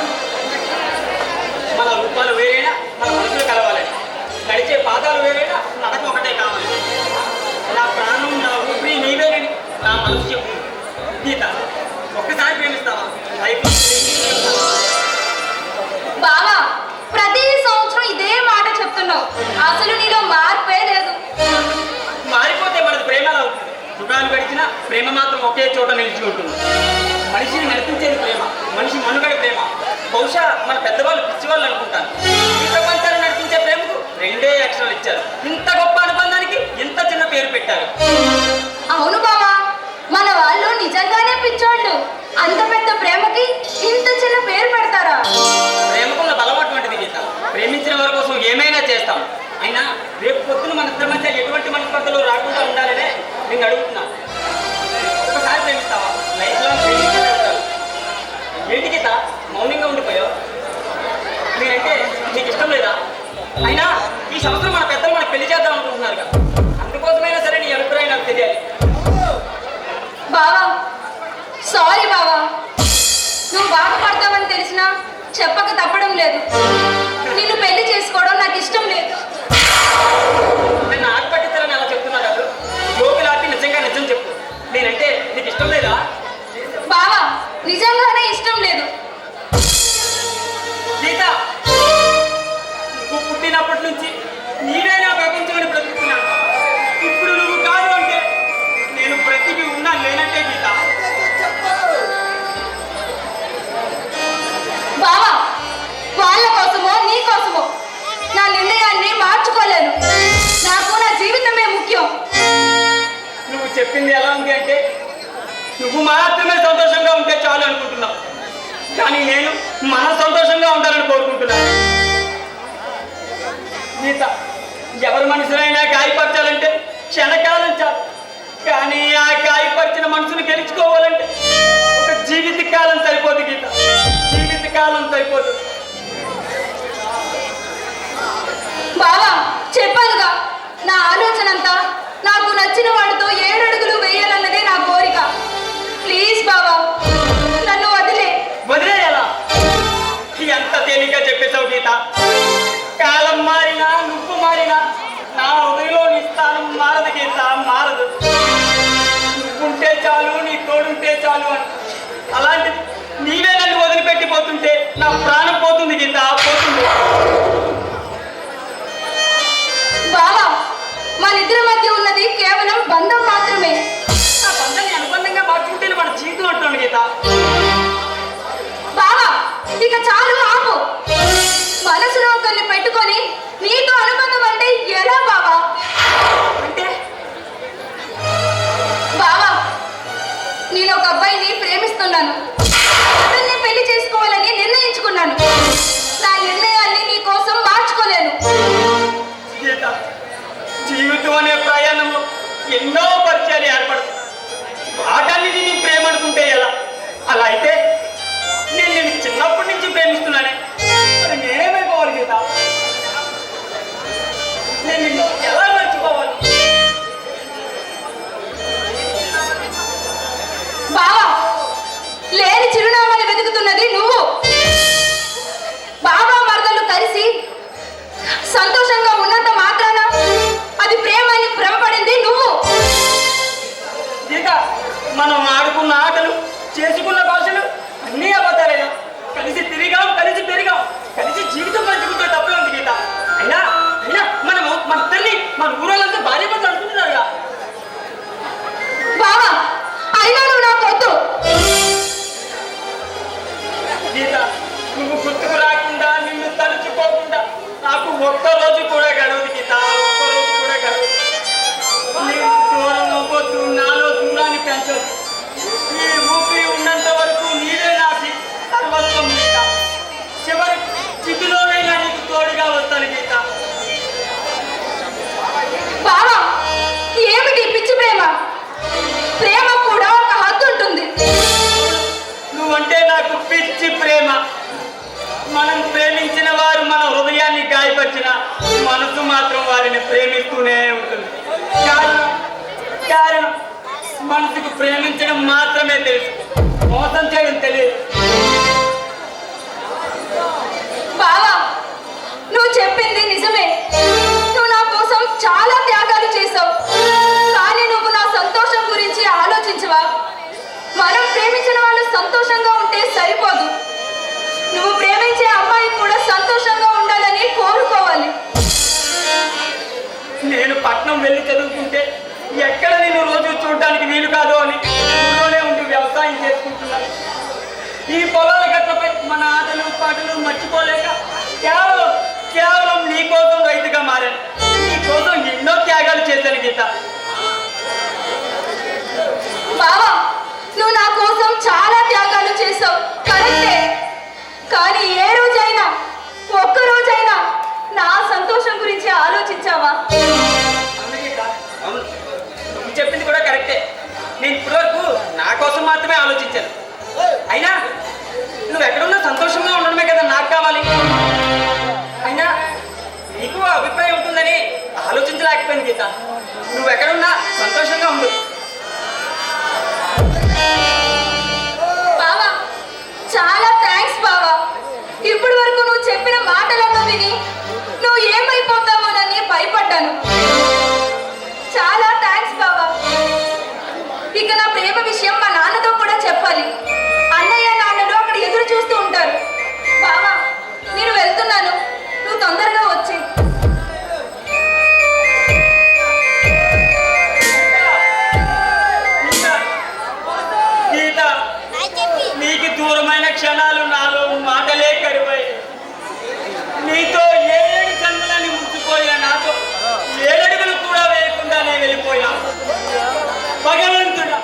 మన రూపాలు వేరైనా మన మనసులు కలవాలని, నడిచే పాదాలు వేరైనా నడక ఒకటే కావాలి. నా ప్రాణం నా ఊపిరి నీవేనని నా మనసు చెప్పు. గీత, ఒక్కసారి ప్రేమిస్తావా? బావా, ప్రతి సంవత్సరం ఇదే మాట చెప్తున్నావు. అసలు నీలో మార్పే లేదు. మారిపోతే మనది ప్రేమ ఎలా అవుతుంది? యుగాలు గడిచినా ప్రేమ మాత్రం ఒకే చోట నిలిచి ఉంటుంది. మనిషిని నడిపించేది ప్రేమ, మనిషి మనుగడ ప్రేమ. బహుశా మన పెద్దవాళ్ళు పిచ్చివాళ్ళు అనుకుంటాను. ఈ ప్రపంచాన్ని నడిపించే ప్రేమకు 2 అక్షరాలు ఇచ్చారు. ఇంత గొప్ప అనుబంధానికి ఇంత చిన్న పేరు పెట్టారు. అవును బావా, మన వాళ్ళు నిజంగానే పిచ్చోళ్ళు. అంత పెద్ద ప్రేమకి ఇంత చిన్న పేరు పెడతారా? ప్రేమకున్న బలం అటువంటిది గీత. ప్రేమించిన వారి కోసం ఏమైనా చేస్తాం. అయినా రేపు పొద్దున మన ఇద్దరి మధ్య ఎటువంటి మనస్పర్ధలు రాకుండా ఉండాలనే నేను అడుగుతున్నాను. ఒకసారి ప్రేమిస్తావా? లైఫ్ లాంగ్ ప్రేమిస్తూనే ఉంటాను. ఏంటి గీత మౌనంగా ఉండిపోయావు? నేనంటే నీకు ఇష్టం లేదా? అయినా ఈ సంవత్సరం మన పెద్దలు మనకు పెళ్లి చేద్దాం అనుకుంటున్నారు కదా, అందుకోసమైనా సరే నీ అభిప్రాయం నాకు తెలియాలి. బావా, సారీ బావా. నువ్వు బాధపడతావని తెలిసినా చెప్పక తప్పడం లేదు. నిన్ను పెళ్లి చేసుకోవడం నాకు ఇష్టం లేదు. నన్ను ఆటపట్టించాలని అలా చెప్తున్నా కాదు. జోకులాపి నిజంగా నిజం చెప్పు. నేనంటే నీకు ఇష్టం లేదా? బావా, నిజంగానే ఇష్టం లేదు. గీత, నువ్వు పుట్టినప్పటి నుంచి నీవే నా ప్రపంచమని బ్రతుకుతున్నాను. ఇప్పుడు నువ్వు కాదు అంటే నేను బ్రతికి ఉన్నా లేనంటే గీత. బావా, వాళ్ళ కోసమో నీ కోసమో నా నిర్ణయాన్ని మార్చుకోలేను. నాకు నా జీవితమే ముఖ్యం. నువ్వు చెప్పింది ఎలా ఉంది అంటే నువ్వు మాత్రమే సంతోషంగా ఉంటే చాలు అనుకుంటున్నావు. కానీ నేను మనం సంతోషంగా ఉండాలని కోరుకుంటున్నాను. గీత, ఎవరి మనసునైనా గాయపరచాలంటే క్షణకాలం చాలు. కానీ ఆ గాయపరిచిన మనసును గెలుచుకోవాలంటే ఒక జీవిత కాలం సరిపోదు గీత. జీవిత కాలం సరిపోదు. బావా, చెప్పానుగా, నా ఆలోచన అంతా నాకు నచ్చిన వాడితో 7 అడుగులు వేయాలన్నదే నా కోరిక. ప్లీజ్ బావా, నన్ను వదిలే. వదిలేయాలా? ఎంత తేలిగ్గా చెప్పేశావు గీత. కాలం మారినా నువ్వు మారినా నా హృదయంలో నీ స్థానం మారదు గీత, మారదు. నువ్వుంటే చాలు, నీ తోడుంటే చాలు అని. అలాంటి నీవే నన్ను వదిలిపెట్టిపోతుంటే నా ప్రాణం పోతుంది గీత, పోతుంది. బావా, మన ఇద్దరి మధ్య ఉన్నది కేవలం బంధం మాత్రమే. నా బంధాన్ని అనుబంధంగా మార్చుకుంటే మన జీవితం అంటాను గీత. బావా, ఇక చాలు, ఆపు. మనసులో ఒకరిని పెట్టుకొని నీతో అనుబంధం అంటే ఎలా బావా? అంటే బావా, నేను ఒక అబ్బాయిని ప్రేమిస్తున్నాను. అతన్ని పెళ్లి చేసుకోవాలని నిర్ణయించుకున్నాను. నా నిర్ణయాన్ని నీ కోసం మార్చుకోలేను. గీత, జీవితం అనే ప్రయాణంలో ఎన్నో పరిచయాలు ఏర్పడతాయి. వాటన్నిటి నీ ప్రేమ అనుకుంటే ఎలా? అలా అయితే నేను నిన్ను చిన్నప్పటి నుంచి ప్రేమిస్తున్నానే, మరి నేనేమైపోవాలి గీత? నేను నిన్ను ఎలా మర్చిపోవాలి? బావా, లేని చిరునామాలు వెతుకుతున్నది నువ్వు. బావా మరదలు కలిసి సంతోషంగా ఉన్నంత మాత్రాన అది ప్రేమ అని భ్రమపడింది నువ్వు. గీత, మనం ఆడుకున్న ఆటలు, చేసుకున్న భాషలు అన్నీ అబద్ధాలేనా? కలిసి తిరిగాం, కలిసి పెరిగాం, కలిసి జీవితం పంచుకుంటే తప్పే ఉంది గీత. అయినా అయినా మనము మన ఇద్దరిని మన ఊరోళ్ళంతా భార్య భర్తలు అనుకుంటున్నారుగా. బావా, అయినా నువ్వు నాకు వద్దు. గీత, నువ్వు గుర్తుకు రాకుండా, నిన్ను తలుచుకోకుండా నాకు ఒక్కరోజు కూడా గడవదు గీత, ఒక్కరోజు కూడా గడవదు. నీవు దూరం అవ్వద్దు, నాలో దూరాన్ని పెంచొద్దు. ఈ ఊపిరి ఉన్నంత వరకు నీవే నాకు సర్వస్వం గీత. చివరి స్థితిలోనైనా నీకు తోడుగా వస్తాను గీత. బావా, ఏమిటి పిచ్చి ప్రేమ? ప్రేమ కూడా ఒక హద్దు ఉంటుంది. నువ్వంటే నాకు పిచ్చి ప్రేమ. మనం ప్రేమించిన వారు మన హృదయాన్ని గాయపరిచిన మనసు మాత్రం వారిని ప్రేమిస్తూనే ఉంటుంది. కారణం మనసుకు ప్రేమించడం మాత్రమే తెలుసు, మోసం చేయడం తెలియదు. చెప్పింది నిజమే. నువ్వు నా కోసం చాలా త్యాగాలు చేసావు. కానీ నువ్వు నా సంతోషం గురించి ఆలోచించవా? మనం ప్రేమించిన వాళ్ళు సంతోషంగా ఉంటే సరిపోదు. నువ్వు ప్రేమించే అమ్మాయి కూడా సంతోషంగా ఉండాలని కోరుకోవాలి. నేను పట్నం వెళ్ళి చదువుకుంటే ఎక్కడ నేను రోజు చూడడానికి వీలు కాదు అని ఊళ్ళోనే ఉండి వ్యవసాయం చేసుకుంటున్నాను. ఈ పొలాల గట్లపై మన ఆటలు పాటలు మర్చిపోలేక కేవలం నీ కోసం రైతుగా మారాను. నీ కోసం ఎన్నో త్యాగాలు చేశాను గీత. బావా, నువ్వు నా కోసం చాలా త్యాగాలు చేసావు, కరెక్టే. కానీ ఏ రోజైనా, ఒక్క రోజైనా నా సంతోషం గురించి ఆలోచించావా? అవును గీత, అవును, నువ్వు చెప్పింది కూడా కరెక్టే. నేను ఇప్పటివరకు నా కోసం మాత్రమే ఆలోచించాను. అయినా నువ్వు ఎక్కడున్నా సంతోషంగా ఉండడమే కదా నాకు కావాలి. అయినా నీకు అభిప్రాయం ఉంటుందని ఆలోచించలేకపోయింది గీత. నువ్వు ఎక్కడున్నా సంతోషంగా ఉండు. బావా, చాలా థ్యాంక్స్ బావా. ఇప్పటి వరకు నువ్వు చెప్పిన మాటలను విని నువ్వు ఏమైపోతావోనని భయపడ్డాను. చాలా థ్యాంక్స్ బావా. ఇక నా ప్రేమ విషయం మా నాన్నతో కూడా చెప్పాలి. అన్నయ్య నాన్నలు అక్కడ ఎదురు చూస్తూ ఉంటారు. బావా, నేను వెళ్తున్నాను, నువ్వు తొందరగా వచ్చి. గీత, నీకు దూరమైన క్షణాలు నాలో మాటలే కరువై. నీతో 7 జన్మలని ముచ్చిపోయిన నాతో 7 అడుగులు కూడా వేయకుండానే వెళ్ళిపోయా. భగవంతుడా,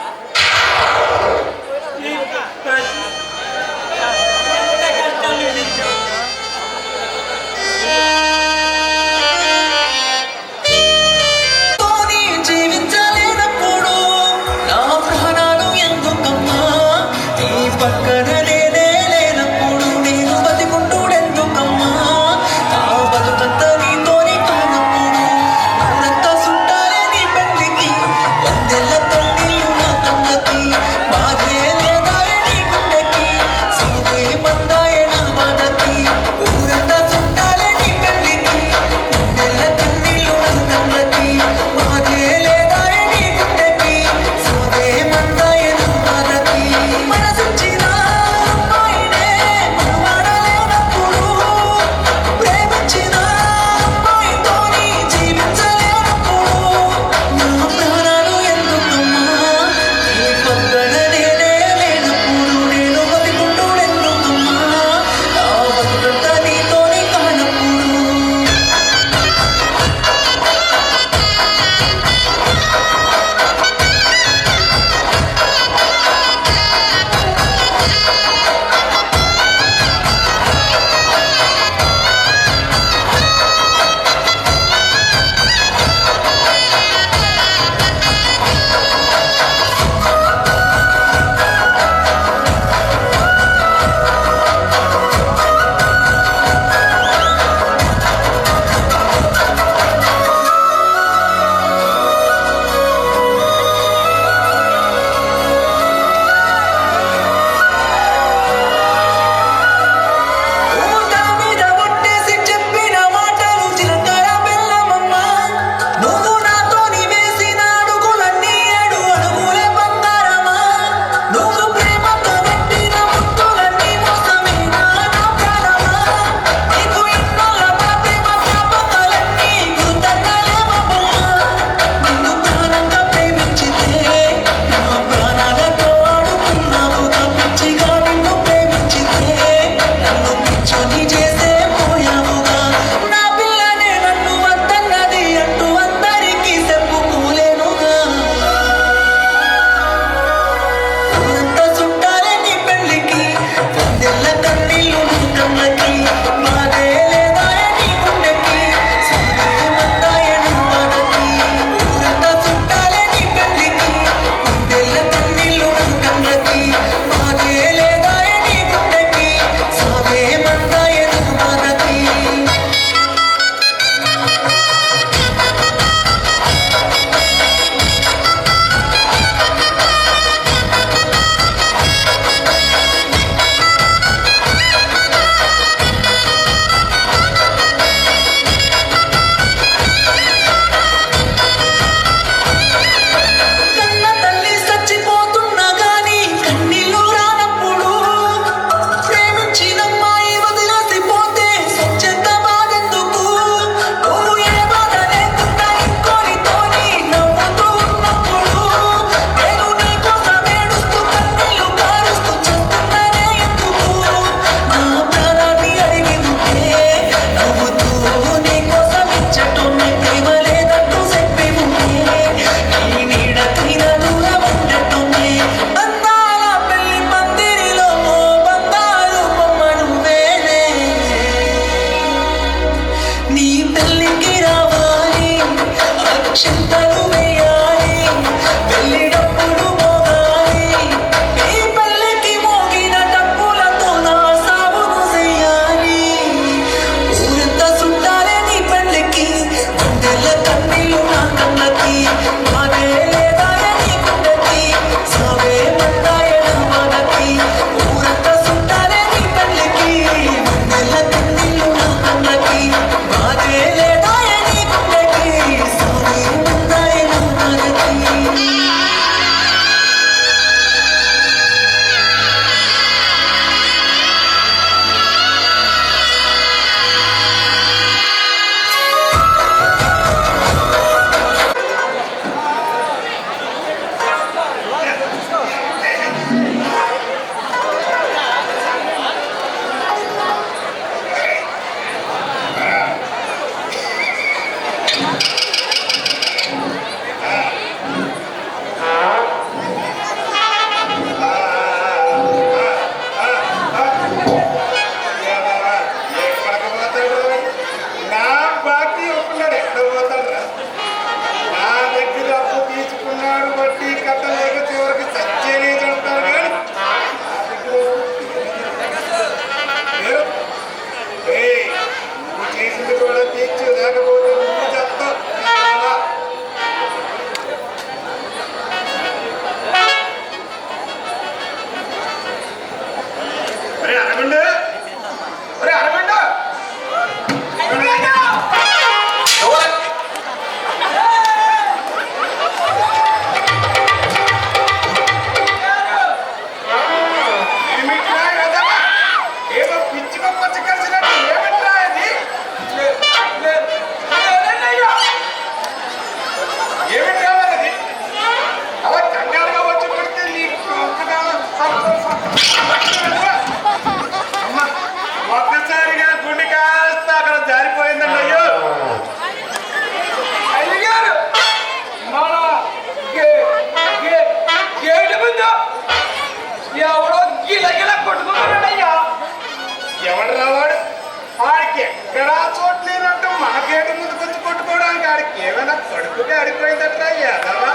ఆడికి ఏమైనా కడుపుగా అడిపోయిందట యాదవా.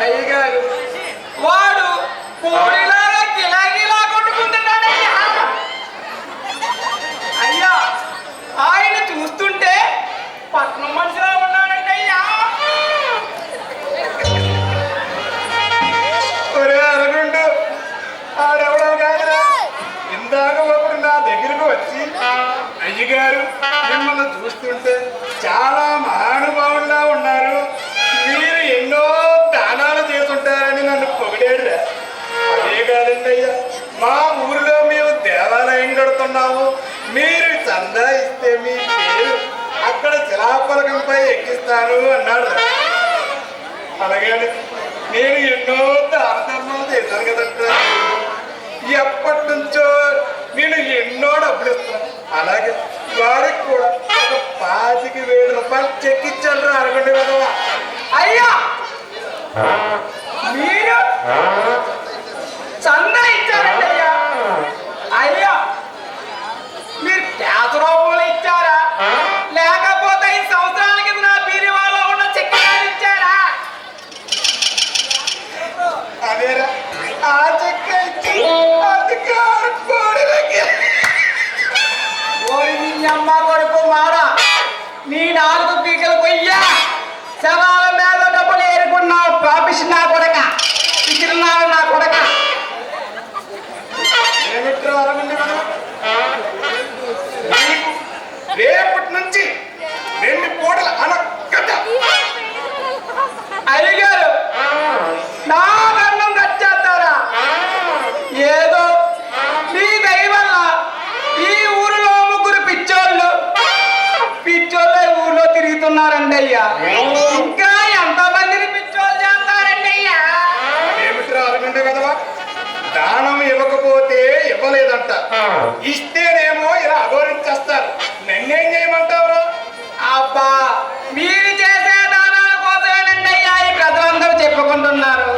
అయ్యగారు వాడు కోడిలాగా గిలాగిలా కొట్టుకుంటున్నాడయ్యా. అయ్యా ఆయన చూస్తుంటే పట్నం మనిషిలా ఉన్నాడంటే అయ్యా. ఒరే అరగుండు, ఆడెవడో కాదురా. ఇందాక ఒకడు నా దగ్గరకు వచ్చి, అయ్యగారు మిమ్మల్ని చూస్తుంటే చాలా మహానుభావుల్లా ఉన్నారు, మీరు ఎన్నో దానాలు చేసుంటారని నన్ను పొగిడాడురా. అదే కాదండి అయ్యా, మా ఊరిలో మేము దేవాలయం కడుతున్నాము, మీరు చందా ఇస్తే మీ పేరు అక్కడ శిలాఫలకంపై ఎక్కిస్తాను అన్నాడు. అలాగే నేను ఎన్నో దానధర్మాలు చేశాను కదంట. ఎప్పటి నుంచో నేను ఎన్నో డబ్బులు ఇస్తాను. అలాగే వారికి కూడా ఒక 25,000 రూపాయలు చెక్ ఇచ్చాను రా అరగండి కదా. అయ్యా మీరు చందా ఇచ్చారండి అయ్యా. అయ్యా మీరు క్యాష్ రూపంలో ఇచ్చారా లేకపోతే 5 సంవత్సరాల కింద నా బీరువాలో ఉన్న చెక్ ఇచ్చారా? అదేరా ఆ చెక్క ఇచ్చి అందుకే ఆడుకోవడానికి. ఓరి నీ అమ్మ కొడుకు మారా, నీ 4 పీకలు కొయ్యా శవాల మీద డబ్బులు ఏరుకున్నావు పాపిసి నా కొడక, పిసిరినావు నా కొడక. ఏమిట్రా అరగండి కదా, నీకు రేపటి నుంచి 2 పూటలు అనక్కట. అయ్యగారు నా దండం కట్టేస్తారా? ఏదో మీ దయ వల్ల ఈ ఊరిలో 3 పిచ్చోళ్ళే ఊర్లో తిరుగుతున్నారండి అయ్యా. ఇంకా ఎంతమందిని పిచ్చోళ్ళు చేస్తారండి అయ్యా? ఏమిట్రా అరగండి కదవా, దానం ఇవ్వకపోతే ఇవ్వలేదంట, ఇస్తేనేమో ఇలా అగౌరవించేస్తారు. నన్నేం చేయమంటావు? అబ్బా మీరు చేసే దానాల కోసమేనండి అయ్యా ఈ ప్రజలందరూ చెప్పుకుంటున్నారు.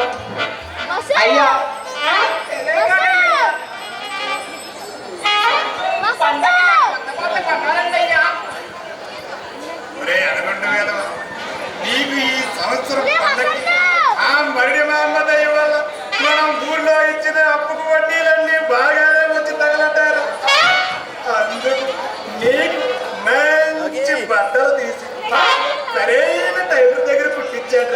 అయ్యా ఒరే అడగండు కదవా, నీకు ఈ సంవత్సరం పండగకి ఆ మరిడి మహమ్మదయ్య వల్ల మనం ఊర్లో ఇచ్చిన అప్పుకు వడ్డీలన్నీ బాగానే వచ్చి తగలటారు. అందుకు నీకు మంచి బట్టలు తీసి సరైన టైలర్ దగ్గర కుట్టించాట.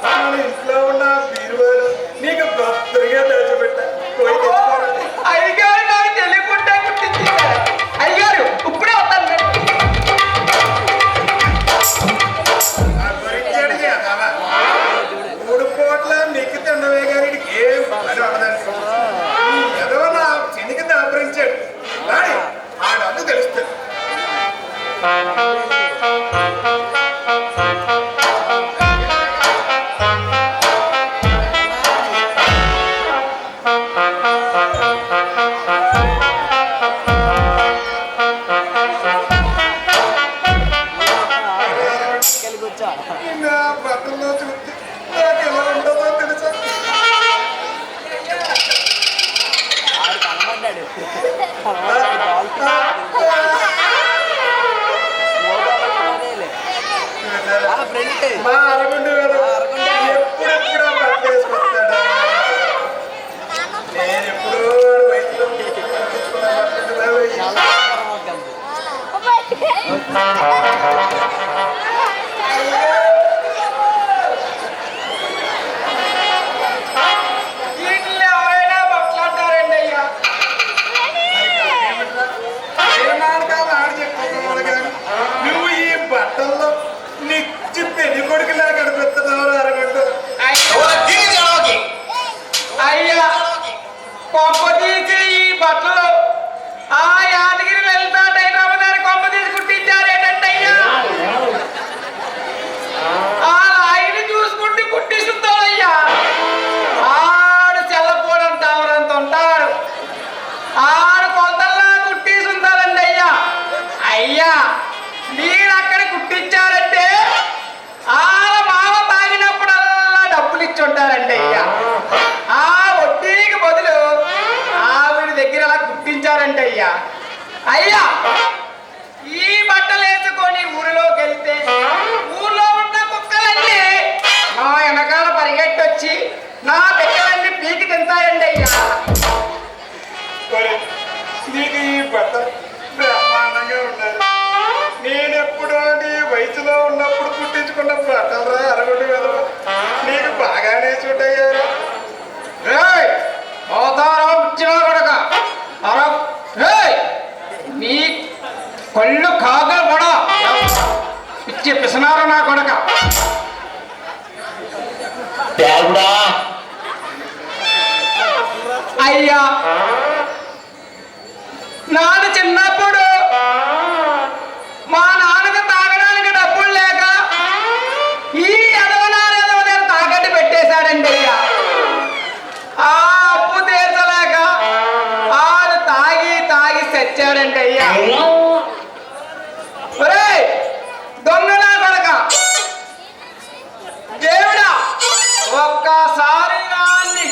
మన ఇంట్లో ఉన్న బీరువాలు నీకు భద్రంగా దాచిపెట్టా, పోయి తెచ్చుకోవాలి. అయ్యగారు నాకు తెలియకుండా గుర్తించారు. అయ్యగారు ఇప్పుడే వస్తాను. ఆ గురించి అడిగి అదావా 3 పూట్ల నెక్కి తిండవే కానీ ఏం పని ఉండదండి. ఏదో నా చెనికి దాపరించాడు కానీ ఆడందు తెలుస్తుంది. నా బట్టల్లో చూస్తే నాకు ఎలా ఉంటుందో తెలుసా? మా అరగుండు ఎప్పుడెప్పుడు ఆ బట్ట వేసుకొస్తాడా? నేను ఎప్పుడూ వయసులో తీసుకున్న బట్టలు వీటిని ఎవరైనా బట్టలంటారండి అయ్యా. నువ్వు ఈ బట్టల్లో నిచ్చి పెళ్లి కొడుకులా కనిపిస్తున్నావు అరగండు. అయ్యా కొంప తీసి ఈ బట్టలు ఆ యాదగిరి లలిత డైనామో గారి కొంప తీసి కుట్టించారేటంటే అయ్యా. ఆ రాయిని చూసుకుంటూ కుట్టిస్తుంటాడయ్యా. ఆడు చెల్లపోవడం తావరంత ఉంటాడు. ఆడు కొందల్లా కుట్టిస్తుంటాడండి అయ్యా. అయ్యా మీరు అక్కడ కుట్టించారంటే ఆడ మామ తాగినప్పుడల్లా డబ్బులు ఇచ్చి ఉంటారండి అయ్యా. ఆ వడ్డీకి బదులు ఆవిడ దగ్గర అలా కుట్టించారంటే అయ్యా. అయ్యా ఈ బట్టలు వేసుకొని ఊరిలోకి బట్టలరా అరగొట్టు కదా నీకు బాగానే సూట్ అయ్యారు. కొడక నీ కళ్ళు కాగలు కూడా పిచ్చి పిసనారు నా కొడక. అయ్యా నాన్న చిన్నప్పుడు మా నాన్నకి తాగడానికి డబ్బులు లేక ఈ ఎదవనారెదవ దగ్గర తాకట్టు పెట్టేశాడండి అయ్యా. ఆ అప్పు తీర్చలేక ఆడు తాగి తాగి చచ్చాడండి అయ్యా. ఒరేయ్ దొంగనా కొడక, దేవుడా ఒక్కసారి నాన్ని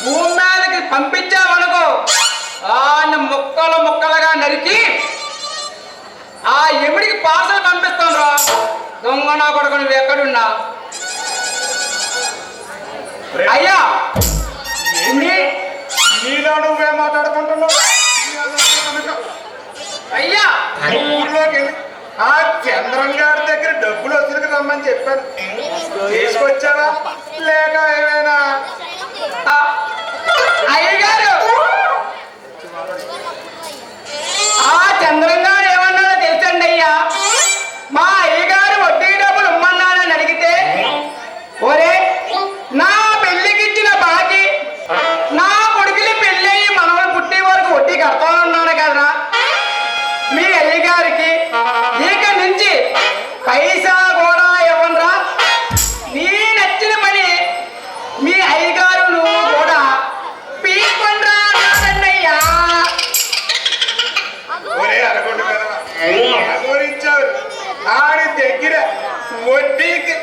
భూమి మీదకి పంపించావనుకో ఆయన ముక్కలు ముక్కలుగా నరికి ఆ ఎమిడికి పార్సల్ పంపిస్తాను రా. దొంగ నా కొడుకు నువ్వు ఎక్కడున్నా అయ్యా. నీలో నువ్వే మాట్లాడుకుంటున్నావు అయ్యా. ఊర్లోకి ఆ చంద్రన్ గారి దగ్గర డబ్బులు వసూలుకి రమ్మని చెప్పాను, తీసుకొచ్చావా లేక ఏమైనా? అయ్యగారు ఆ చంద్రన్ గారు ఏమన్నారో తెలుసండి అయ్యా. మా అయ్యగారు వడ్డీ డబ్బులు ఇమ్మన్నానని అడిగితే ఒరే నా పెళ్లికి ఇచ్చిన బాకీ నా కొడుకుని పెళ్ళి అయ్యి మనవలు పుట్టే వరకు వడ్డీ కడతానన్నాను కదా. మీ అయ్యగారికి ఇక నుంచి పైసా కూడా ఇవ్వనరా, నీ నచ్చిన పని మీ అయ్యగారు నువ్వు కూడా పీక్కొండ్రా అన్నాడండి అయ్యా. ఆడి దగ్గర వడ్డీకి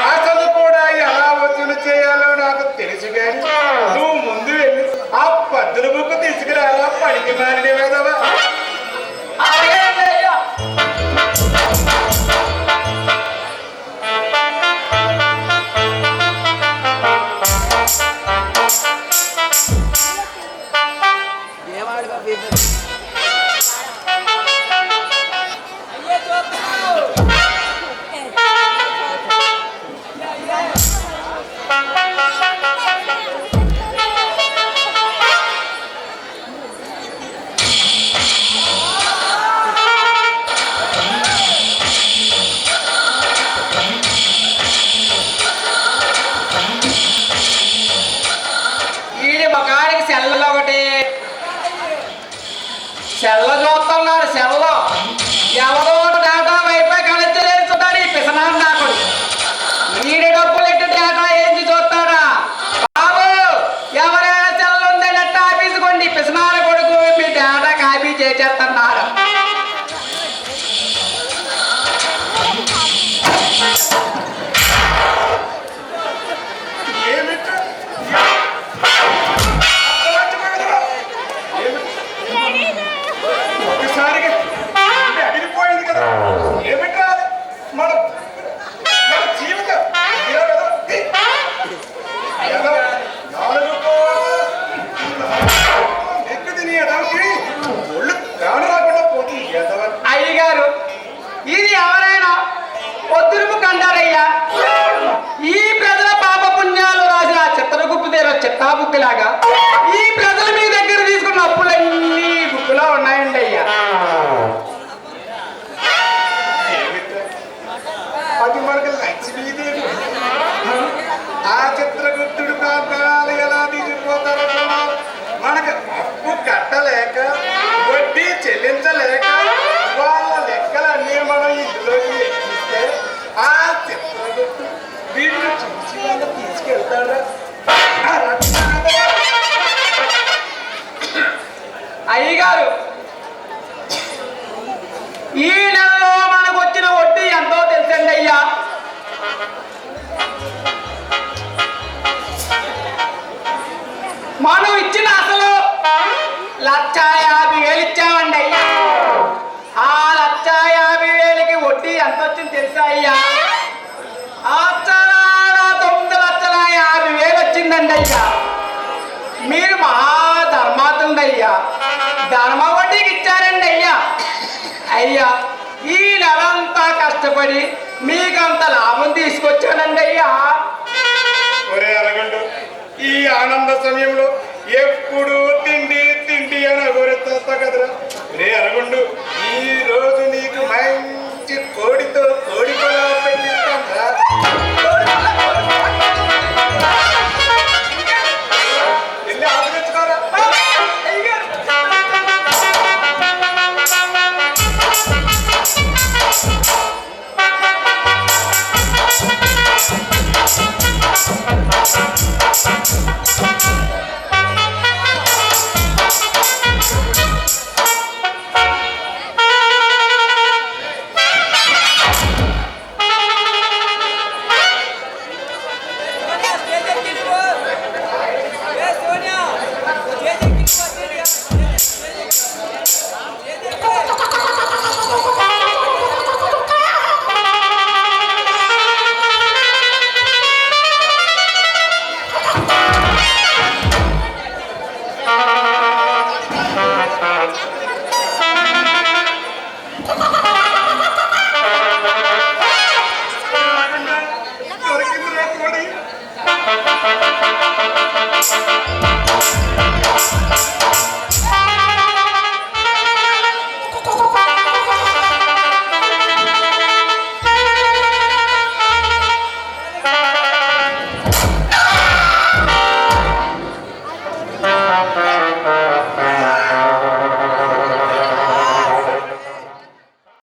అసలు కూడా ఎలా వసూలు చేయాలో నాకు తెలుసు కానీ నువ్వు ముందు వెళ్ళి ఆ పద్దుల బుక్ తీసుకురాలా పనికి మారిన వేదవా. సెల్ల చూస్తున్నాడు సెల్ల ఎవరో డేటా వైఫై కనెక్ట్ చేస్తున్నాడు ఈ పిసనాడు నాకు. వీడి డబ్బులు ఎట్టు డేటా ఏంటి చూస్తాడా బాబు? ఎవరైనా సెల్ల ఉందే నెట్ ఆఫీసుకోండి, పిసనాడు కొడుకు మీ డేటా కాపీ చేసేస్తున్నారు. అయ్యగారు ఇది ఎవరైనా పొద్దురుపు కంటారయ్యా. ఈ ప్రజల పాప పుణ్యాలు రాసిన చిత్తరగుప్పు దగ్గర చిత్తా బుక్ లాగా ఈ ప్రజల మీ దగ్గర తీసుకున్న అప్పులన్నీ బుక్కులో ఉన్నాయండి అయ్యా. అది మనకు లక్ష్మీదేవి. ఆ చిత్రగుప్తుడు ప్రాంతాలు ఎలా తీసుకుపోతారో మనకు అప్పు కట్టలేక వడ్డీ చెల్లించలేక వాళ్ళ లెక్కలన్నీ మనం ఇందులోకి ఎక్కిస్తే ఆ చిత్రగుప్తుడు వీళ్ళు చూసి వాళ్ళు తీసుకెళ్తారా? అయ్యగారు ఈ నెలలో మనకు వచ్చిన వడ్డీ ఎంతో తెలుసండి అయ్యా. మనం ఇచ్చిన అసలు 1,50,000 ఇచ్చామండి అయ్యా. ఆ 1,50,000కి వడ్డీ ఎంత వచ్చింది తెలుసా అయ్యా? 9,50,000 వచ్చిందండి అయ్యా. మీరు మహా ధర్మాత్ముడు అయ్యా, ధర్మ వడ్డీకి ఇచ్చారండి అయ్యా. అయ్యా ఈ నెలంతా కష్టం కష్టపడి మీకంత లాభం తీసుకొచ్చానండి అయ్యా. ఒరే అరగండు, ఈ ఆనంద సమయంలో ఎప్పుడు తిండి తిండి అని అగోరెత్తా కదరా. రే అరగండు, ఈ రోజు నీకు మంచి కోడితో కోడి పొలం పెట్టిస్తాంరా. వెళ్ళి ఆలోచించుకోరా. దొరికిందిరా కోడి.